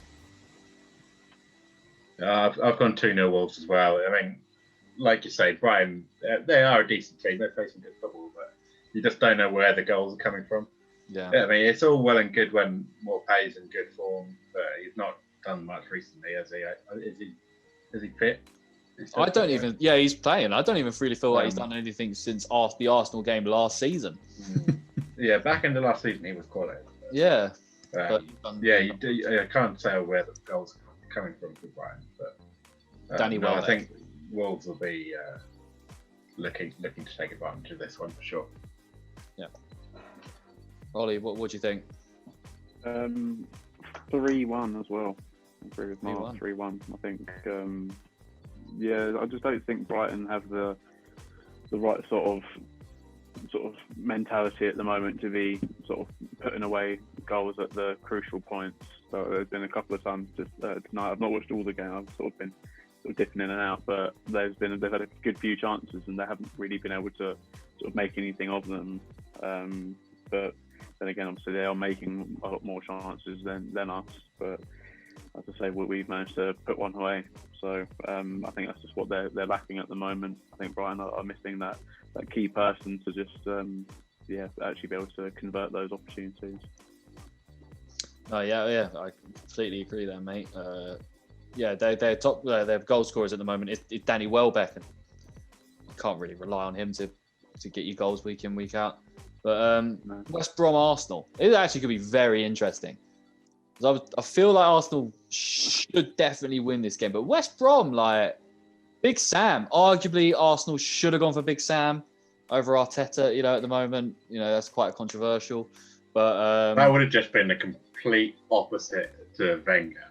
I've gone 2-0 Wolves as well. I mean, like you say, Brighton, they are a decent team. They're facing good football, but you just don't know where the goals are coming from. Yeah. I mean, it's all well and good when Morpé's in good form, but he's not done much recently, has he? Is he fit? I don't even. Yeah, he's playing. I don't even really feel like he's done anything since the Arsenal game last season. Yeah, back in the last season he was quality. Yeah. You do. I can't tell where the goals are coming from for Brighton, but Danny Welbeck. I think Wolves will be looking to take advantage of this one for sure. Yeah. Ollie, what do you think? 3-1 as well. I agree with Mark. 3-1. I think. I just don't think Brighton have the right sort of mentality at the moment to be sort of putting away goals at the crucial points. So there's been a couple of times just tonight. I've not watched all the game. I've sort of been dipping in and out, but they've had a good few chances and they haven't really been able to sort of make anything of them. But then again, obviously they are making a lot more chances than us. But as I say, we've managed to put one away. So I think that's just what they're lacking at the moment. I think Brighton are missing that key person to just actually be able to convert those opportunities. Oh yeah, I completely agree there, mate. They're top. Their goal scorers at the moment is Danny Welbeck, and you can't really rely on him to get you goals week in, week out. But West Brom Arsenal, it actually could be very interesting. I feel like Arsenal should definitely win this game, but West Brom, like Big Sam, arguably Arsenal should have gone for Big Sam over Arteta. At the moment, that's quite controversial. But that would have just been the complete opposite to Wenger.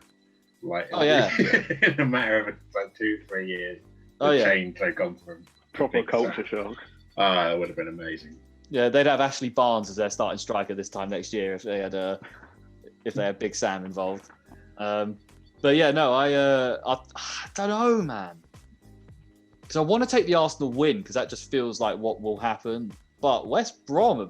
Like, in a matter of like 2-3 years, the change they've gone from proper culture shock. That would have been amazing. Yeah, they'd have Ashley Barnes as their starting striker this time next year if they had Big Sam involved. But yeah, no, I don't know, man, because I want to take the Arsenal win because that just feels like what will happen. But West Brom are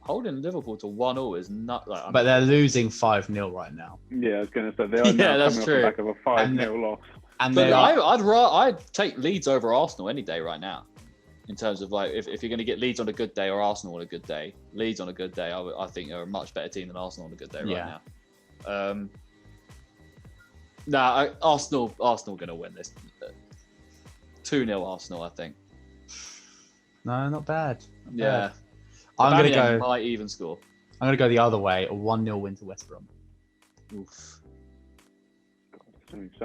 holding Liverpool to 1-0 is not like. But they're losing 5-0 right now. Yeah, I was going to say they are now that's coming true. off the back of a 5-0 loss. But I'd take Leeds over Arsenal any day right now. In terms of like, if you're going to get Leeds on a good day or Arsenal on a good day, Leeds on a good day, I think they're a much better team than Arsenal on a good day right now. Arsenal going to win this. 2-0 Arsenal, I think. No, not bad. Yeah. I'm going to go. Might even score. I'm going to go the other way. A 1-0 win to West Brom. Oof. Oof.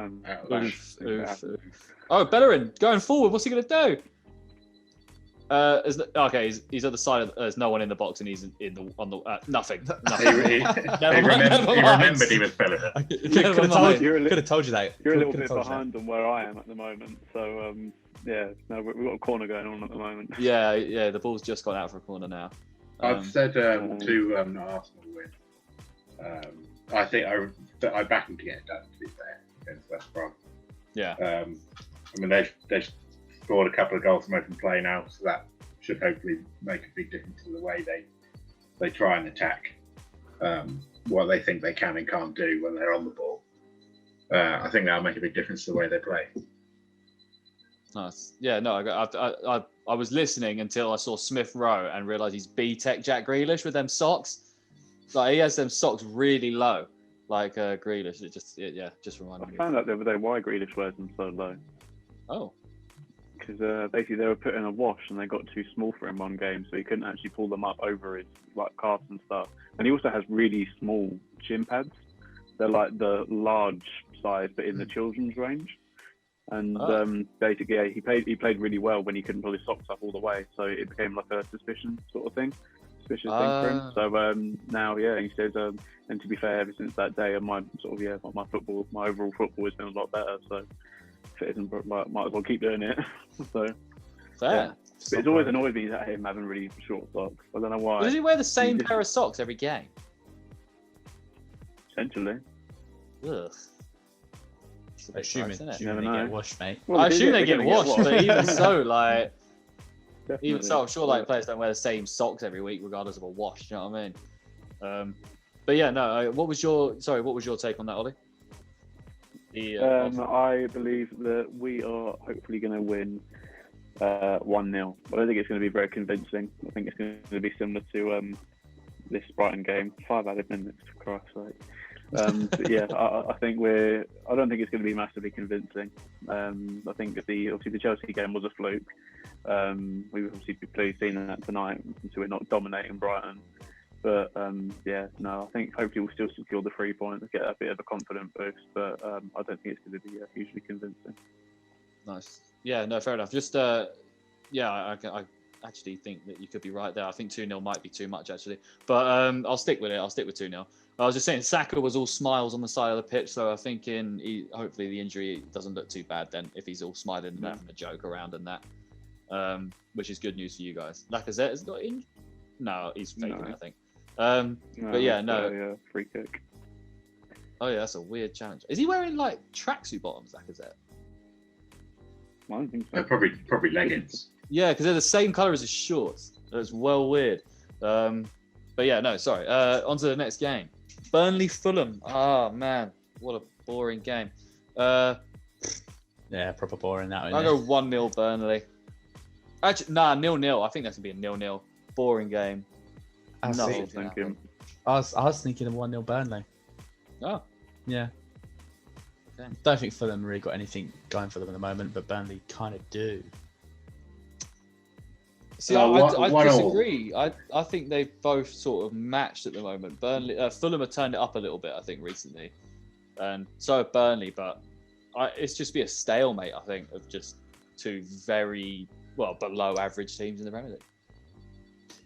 Oh, Bellerin going forward. What's he going to do? He's at the side of. There's no one in the box, and he's on the nothing. He remembered he was Bellerin. Could have told you that. You're a little bit behind on where I am at the moment, so we've got a corner going on at the moment. Yeah, the ball's just gone out for a corner now. I've said to Arsenal win. I think I back them to get it done. To be fair, against West Brom. Yeah. I mean they've scored a couple of goals from open play now, so that should hopefully make a big difference in the way they try and attack what they think they can and can't do when they're on the ball. I think that'll make a big difference to the way they play. Nice. Yeah, no, I was listening until I saw Smith Rowe and realised he's B-Tech Jack Grealish with them socks. Like, he has them socks really low, like Grealish. It just reminded me. I found out the other day why Grealish wears them so low. Oh. Because basically they were put in a wash and they got too small for him one game, so he couldn't actually pull them up over his like calves and stuff. And he also has really small shin pads. They're like the large size, but in the children's range. And basically, yeah, he played really well when he couldn't pull his socks up all the way, so it became like a suspicious thing for him. So now, yeah, he says, and to be fair, ever since that day, my overall football has been a lot better. So if it isn't, might as well keep doing it. So fair. Yeah. But it's always annoyed me that him having really short socks. I don't know why. Does he wear the same pair of socks every game? Essentially. Ugh. Assuming they get washed, mate. Well, I assume they get washed, but even so, Definitely. I'm sure players don't wear the same socks every week, regardless of a wash. You know what I mean? But yeah, no. What was your take on that, Ollie? I believe that we are hopefully going to win 1-0. I don't think it's going to be very convincing. I think it's going to be similar to this Brighton game. 5 added minutes, for Christ's sake. But yeah, I don't think it's going to be massively convincing. I think that the Chelsea game was a fluke. We would obviously be pleased seeing that tonight, so we're not dominating Brighton. But I think hopefully we'll still secure the 3 points and get a bit of a confident boost. But I don't think it's going to be hugely convincing. Nice. Yeah, no, fair enough. Just I actually think that you could be right there. I think 2-0 might be too much, actually. But I'll stick with it. I'll stick with 2-0. I was just saying, Saka was all smiles on the side of the pitch, so I'm thinking hopefully the injury doesn't look too bad then if he's all smiling and having a joke around and that, which is good news for you guys. Lacazette is not injured? No, he's faking, I think. But yeah, no. Free kick. Oh yeah, that's a weird challenge. Is he wearing like tracksuit bottoms, Lacazette? I don't think so. Probably leggings. Yeah, because they're the same colour as his shorts. That's well weird. But yeah, no, sorry. On to the next game. Burnley Fulham. Oh man, what a boring game. Yeah, proper boring that one. I'll go 1-0 Burnley. Actually, 0-0. I think that's gonna be a 0-0. Boring game. I was thinking of 1-0 Burnley. Oh. Yeah. Okay. Don't think Fulham really got anything going for them at the moment, but Burnley kind of do. See, I disagree. I think they both sort of matched at the moment. Fulham have turned it up a little bit, I think, recently, and so have Burnley. But it's just be a stalemate, I think, of just two very below average teams in the Premier League.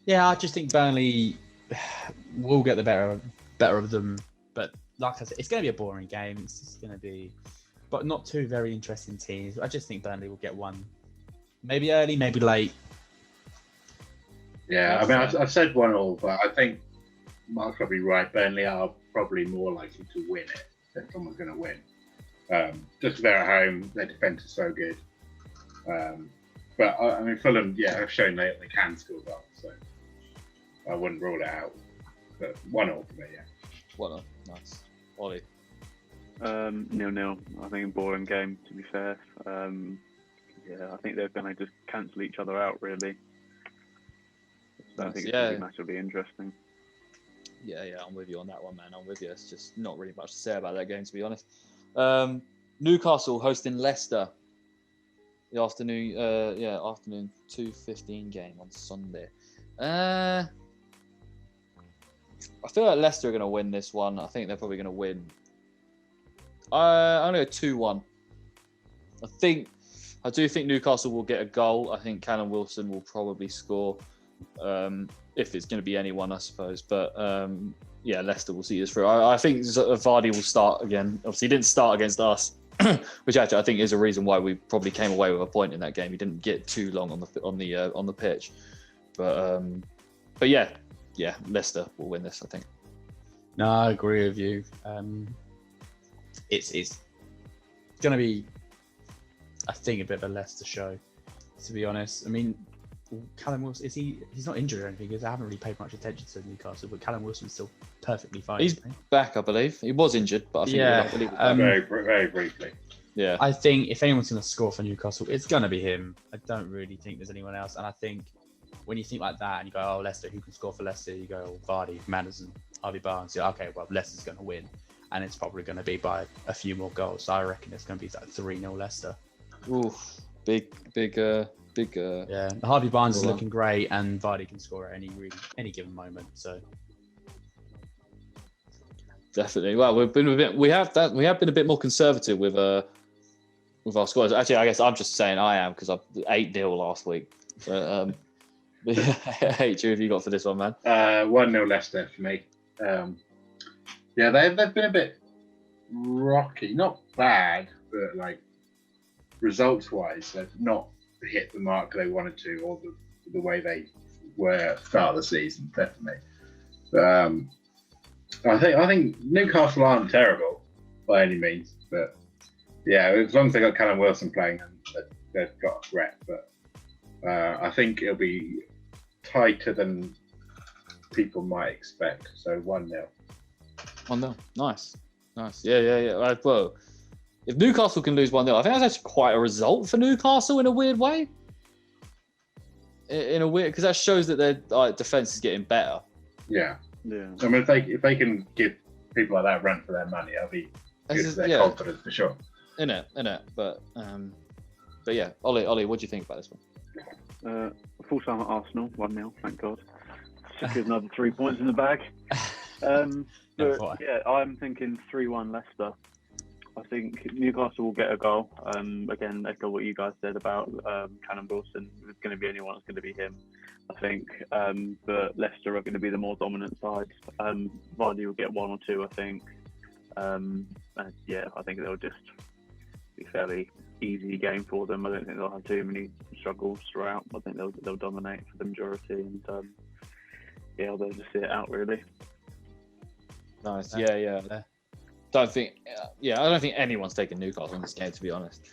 Yeah, I just think Burnley will get the better of them. But like I said, it's going to be a boring game. It's just going to be, but not two very interesting teams. I just think Burnley will get one, maybe early, maybe late. Yeah, I mean, I've said 1-1, but I think Mark's probably right. Burnley are probably more likely to win it than someone's going to win. Just because they're at home, their defence is so good. But I mean, Fulham, have shown they can score goals, so I wouldn't rule it out. But 1-1 for me, yeah. 1-1, nice. Ollie? 0-0. I think a boring game, to be fair. I think they're going to just cancel each other out, really. I don't think it's going to be massively interesting. Yeah, I'm with you on that one, man. I'm with you. It's just not really much to say about that game, to be honest. Newcastle hosting Leicester. The afternoon 2:15 game on Sunday. I feel like Leicester are going to win this one. I think they're probably going to win. I'm going to go 2-1. I do think Newcastle will get a goal. I think Callum Wilson will probably score. If it's going to be anyone, I suppose. But Leicester will see this through. I think Vardy will start again. Obviously, he didn't start against us, which actually I think is a reason why we probably came away with a point in that game. He didn't get too long on the pitch. But Leicester will win this, I think. No, I agree with you. It's going to be, I think, a bit of a Leicester show, to be honest. I mean, Callum Wilson, he's not injured or anything, because I haven't really paid much attention to Newcastle, but Callum Wilson's still perfectly fine. He's back, I believe. He was injured, but I think he was back. Very briefly. Yeah. I think if anyone's going to score for Newcastle, it's going to be him. I don't really think there's anyone else. And I think when you think like that and you go, oh, Leicester, who can score for Leicester? You go, oh, Vardy, Maddison, Harvey Barnes. You're, okay, well, Leicester's going to win. And it's probably going to be by a few more goals. So I reckon it's going to be like 3-0 Leicester. Oof. Big. Yeah, Harvey Barnes is looking great, and Vardy can score at any given moment. So definitely. Well, we have been a bit more conservative with our scores. Actually, I guess I'm just saying I am, because I 8-0 last week. So, H, who have you got for this one, man? 1-0 Leicester for me. Yeah, they've been a bit rocky, not bad, but like results-wise, they've not hit the mark they wanted to, or the way they were at the start of the season, definitely. I think Newcastle aren't terrible by any means, but yeah, as long as they got Callum Wilson playing, they've got a threat. But I think it'll be tighter than people might expect. So 1-0. 1-0. Nice. Yeah. Well, if Newcastle can lose 1-0, I think that's actually quite a result for Newcastle in a weird way. Because that shows that their defense is getting better. Yeah. I mean, if they can give people like that run for their money, that'll be good for their confidence for sure. In it. But yeah, Ollie, what do you think about this one? Full time at Arsenal, 1-0. Thank God. Secured another 3 points in the bag. But yeah, I'm thinking 3-1 Leicester. I think Newcastle will get a goal. Again, echo what you guys said about Callum Wilson. If it's going to be anyone, it's going to be him, I think. But Leicester are going to be the more dominant side. Vardy will get 1 or 2, I think. Yeah, I think they'll just be fairly easy game for them. I don't think they'll have too many struggles throughout. I think they'll dominate for the majority, and yeah, they'll just see it out really. Nice. Yeah. I don't think anyone's taking Newcastle in this game, to be honest.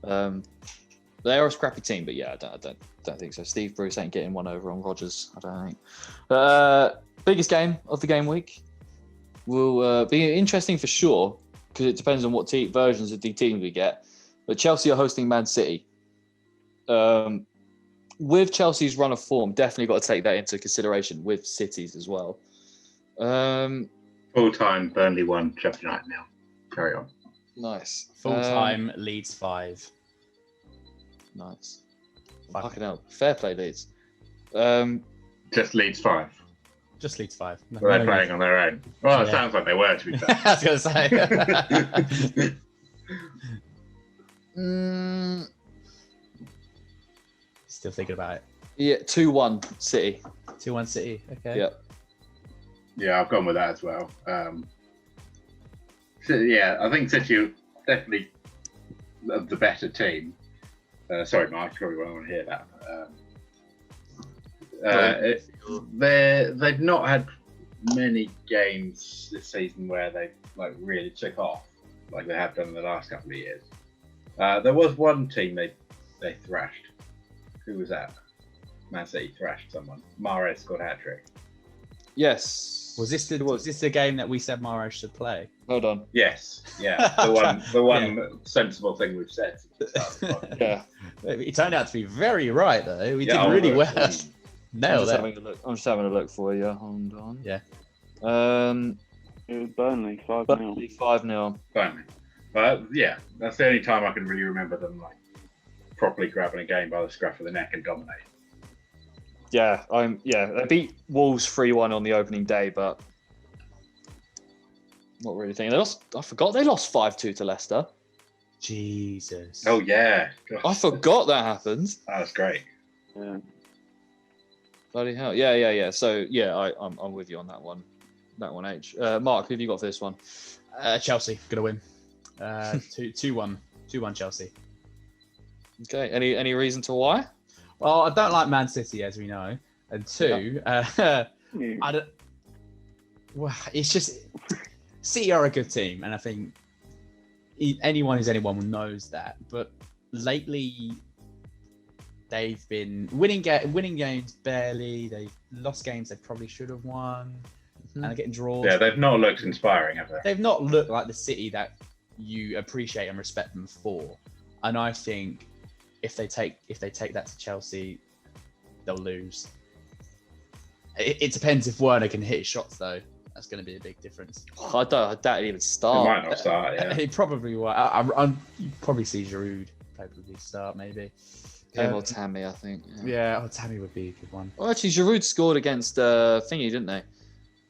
They are a scrappy team, but yeah, I don't think so. Steve Bruce ain't getting one over on Rodgers, I don't think. Biggest game of the game week will be interesting for sure, because it depends on what versions of the teams we get. But Chelsea are hosting Man City. With Chelsea's run of form, definitely got to take that into consideration, with City's as well. Full time, Burnley 1, Sheffield United 0. Carry on. Nice. Full time, Leeds 5. Nice. Fucking hell. Fair play, Leeds. Just Leeds 5. Just Leeds 5. No, they're playing on their own. Well, it sounds like they were, to be fair. I was going to say. Still thinking about it. Yeah, 2-1 City. 2-1 City. Okay. Yep. Yeah, I've gone with that as well. So, yeah, I think City are definitely the better team. Sorry, Mark, you probably won't want to hear that. They've not had many games this season where they really took off like they have done in the last couple of years. There was one team they thrashed. Who was that? Man City thrashed someone. Mahrez scored a hat-trick. Yes. Was this the game that we said Mahrez should play? Hold on. Yes. Yeah. The one sensible thing we've said. Yeah. It turned out to be very right though. We did really well. Nailed it. I'm just having a look for you. Hold on. Yeah. It was Burnley 5-0. Burnley 5-0. Burnley. Yeah. That's the only time I can really remember them properly grabbing a game by the scruff of the neck and dominating. Yeah, they beat Wolves 3-1 on the opening day, but not really thinking. I forgot they lost 5-2 to Leicester. Jesus. Oh yeah. God. I forgot that happened. That was great. Yeah. Bloody hell. Yeah. So yeah, I'm with you on that one. That one, H. Mark, who have you got for this one? Chelsea gonna win. 2-1 Chelsea. Okay. Any reason to why? Well, I don't like Man City, as we know, and two, I don't. Well, it's just City are a good team, and I think anyone who's anyone knows that. But lately, they've been winning games barely. They've lost games they probably should have won, and they're getting draws. Yeah, they've not looked inspiring, have they? They've not looked like the City that you appreciate and respect them for. And I think if they take that to Chelsea, they'll lose. It depends if Werner can hit his shots, though. That's going to be a big difference. I doubt it even It start. might not start, yeah. He probably will. I'll probably see Giroud probably start, maybe. Him or Tammy, I think. Yeah, Tammy would be a good one. Well, actually, Giroud scored against Thingy, didn't they?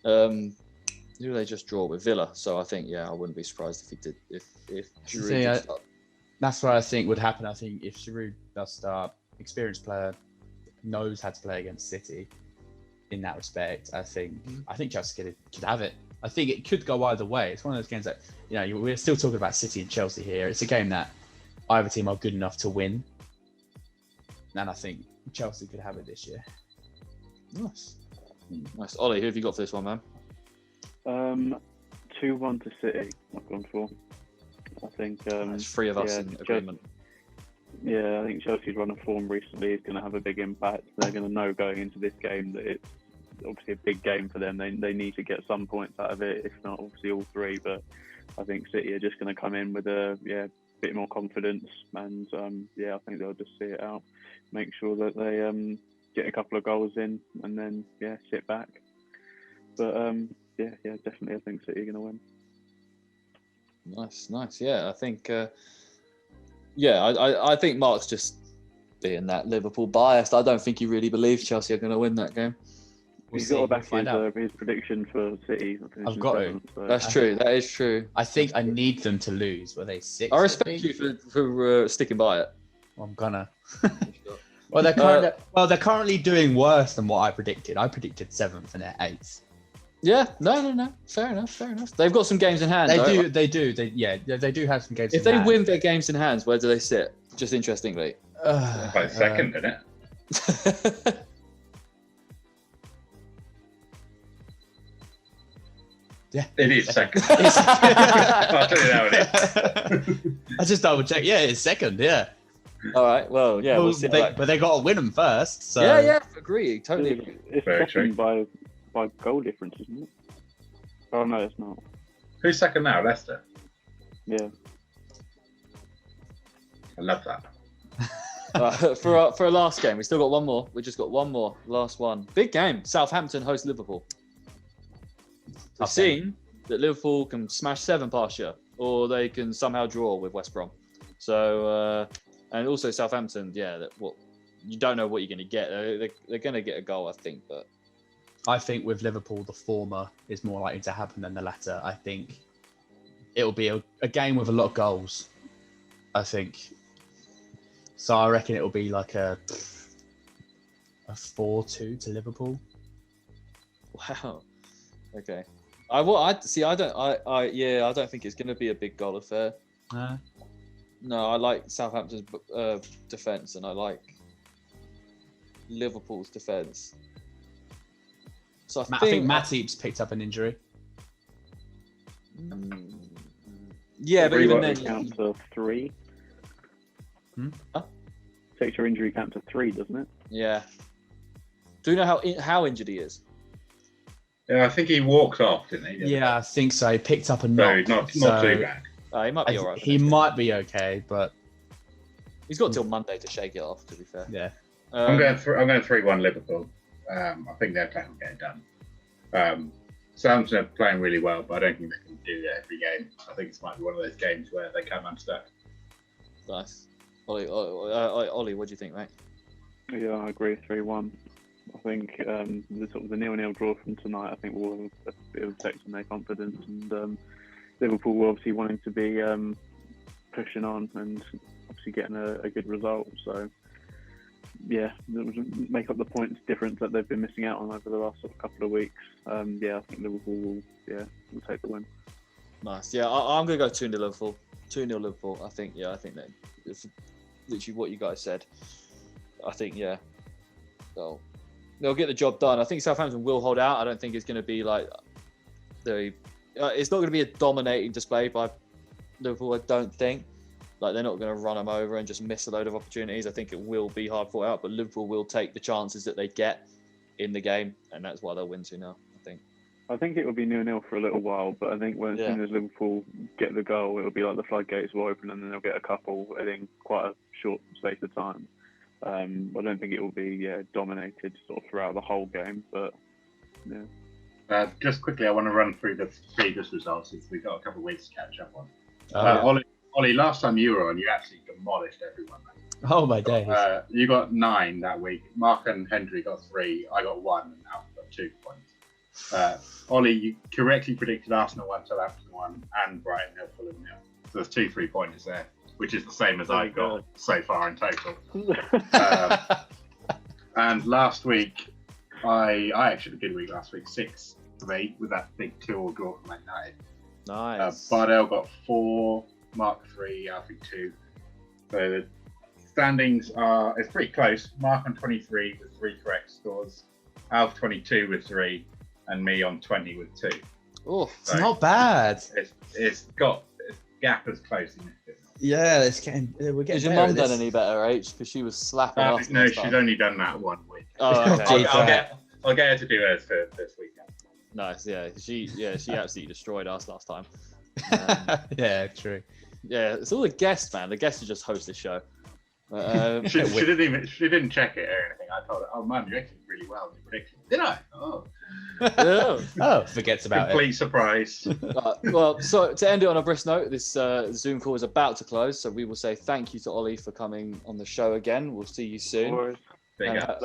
Who did they just draw with? Villa. So I think, I wouldn't be surprised if he did. If Giroud did start. That's what I think would happen. I think if Giroud does start, experienced player, knows how to play against City. In that respect, I think Chelsea could have it. I think it could go either way. It's one of those games that we're still talking about City and Chelsea here. It's a game that either team are good enough to win, and I think Chelsea could have it this year. Nice. Ollie, who have you got for this one, man? 2-1 to City. I've gone for. I think there's three of us in agreement. Yeah, I think Chelsea's run of form recently is going to have a big impact. They're going to know going into this game that it's obviously a big game for them. They need to get some points out of it, if not obviously all three. But I think City are just going to come in with a bit more confidence, and I think they'll just see it out, make sure that they get a couple of goals in, and then sit back. But definitely I think City are going to win. Nice. Yeah, I think. I think Mark's just being that Liverpool biased. I don't think he really believes Chelsea are going to win that game. He's got to back his prediction for City. I've got it. So. That's true. That is true. I think I need them to lose. Were they 6? I respect you for sticking by it. Well, I'm gonna. Well, they're currently doing worse than what I predicted. I predicted 7th and they're 8th. Yeah, no. Fair enough. They've got some games in hand. They do have some games. If they win their games in hands, where do they sit? Just interestingly, by second, isn't it? Yeah, it is second. I'll tell you now it is. I just double check. Yeah, it's second. Yeah. All right. Well, we'll see. But they got to win them first. So. Yeah. Agree. Totally agree. It's very second by goal difference, isn't it? Oh no, it's not. Who's second now? Leicester. Yeah. I love that. For our last game, we still got one more. We just got one more. Last one. Big game. Southampton host Liverpool. We've seen that Liverpool can smash 7 past you, or they can somehow draw with West Brom. So, and also Southampton, you don't know what you're going to get. They're going to get a goal, I think, but. I think with Liverpool, the former is more likely to happen than the latter. I think it'll be a game with a lot of goals. I think. So I reckon it'll be like a 4-2 to Liverpool. Wow. Okay. I don't think it's going to be a big goal affair. No, I like Southampton's defence, and I like Liverpool's defence. So I think Matip's picked up an injury. Yeah, but even then, count to 3. Huh? Takes your injury count to 3, doesn't it? Yeah. Do you know how injured he is? Yeah, I think he walked off, didn't he? Yeah, I think so. He picked up a knock. No, not too bad. He might be all right. He might be okay, but he's got till Monday to shake it off. To be fair. Yeah. I'm going 3-1 Liverpool. I think their plan will get it done. Southampton are playing really well, but I don't think they can do that every game. I think this might be one of those games where they come unstuck. Nice. Ollie, what do you think, mate? Yeah, I agree. 3-1. I think the 0-0 draw from tonight, I think will have a bit of effect on their confidence, and Liverpool were obviously wanting to be pushing on and obviously getting a good result. So yeah, make up the points difference that they've been missing out on over the last couple of weeks. I think Liverpool will take the win. Nice. Yeah, I'm going to go 2-0 Liverpool. 2-0 Liverpool. I think that it's literally what you guys said. I think they'll get the job done. I think Southampton will hold out. I don't think it's going to be like it's not going to be a dominating display by Liverpool. I don't think. Like, they're not going to run them over and just miss a load of opportunities. I think it will be hard fought out, but Liverpool will take the chances that they get in the game, and that's why they'll win 2-0, I think. I think it will be 0-0 for a little while, but I think as soon as Liverpool get the goal, it'll be like the floodgates will open and then they'll get a couple in quite a short space of time. I don't think it will be dominated sort of throughout the whole game, but yeah. Just quickly, I want to run through the previous results since we've got a couple of weeks to catch up on. Ollie, last time you were on, you actually demolished everyone. Oh my days! You got 9 that week. Mark and Henry got 3. I got 1, and Alf got 2 points. Ollie, you correctly predicted Arsenal 1, Southampton 1, and Brighton 0, Fulham 0. So there's 2 3-pointers there, which is the same as I got so far in total. And last week, I actually had a good week last week. 6 for me with that big 2-2 draw from Man United. Nice. Bardell got 4, Mark 3, Alfie 2. So the standings it's pretty close. Mark on 23 with 3 correct scores, Alf 22 with 3, and me on 20 with 2. Oh, it's not bad. It's got gap as close. Yeah, it's getting. We're getting. Has your mum done any better, H? Because she was slapping us. No, she's only done that 1 week. Oh, okay. I'll get her to do hers for this weekend. Nice, yeah. She absolutely destroyed us last time. Yeah, true. Yeah, it's all the guests, man. The guests who just host this show. She didn't check it or anything. I told her, "Oh man, you're actually really well in your prediction." Did I? Oh, forgets about complete surprise. Well, so to end it on a brisk note, this Zoom call is about to close, so we will say thank you to Ollie for coming on the show again. We'll see you soon. Have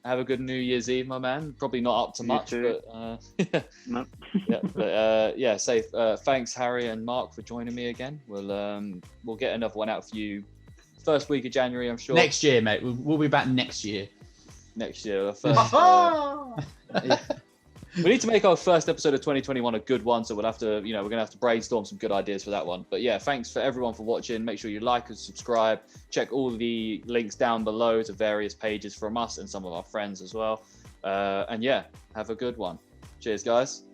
a good New Year's Eve, my man. Probably not up to much, but say thanks, Harry and Mark, for joining me again. We'll get another one out for you first week of January, I'm sure. Next year, mate. We'll be back next year. Next year, we need to make our first episode of 2021 a good one, so we'll have to, we're going to have to brainstorm some good ideas for that one. But yeah, thanks for everyone for watching. Make sure you like and subscribe. Check all the links down below to various pages from us and some of our friends as well. And yeah, have a good one. Cheers, guys.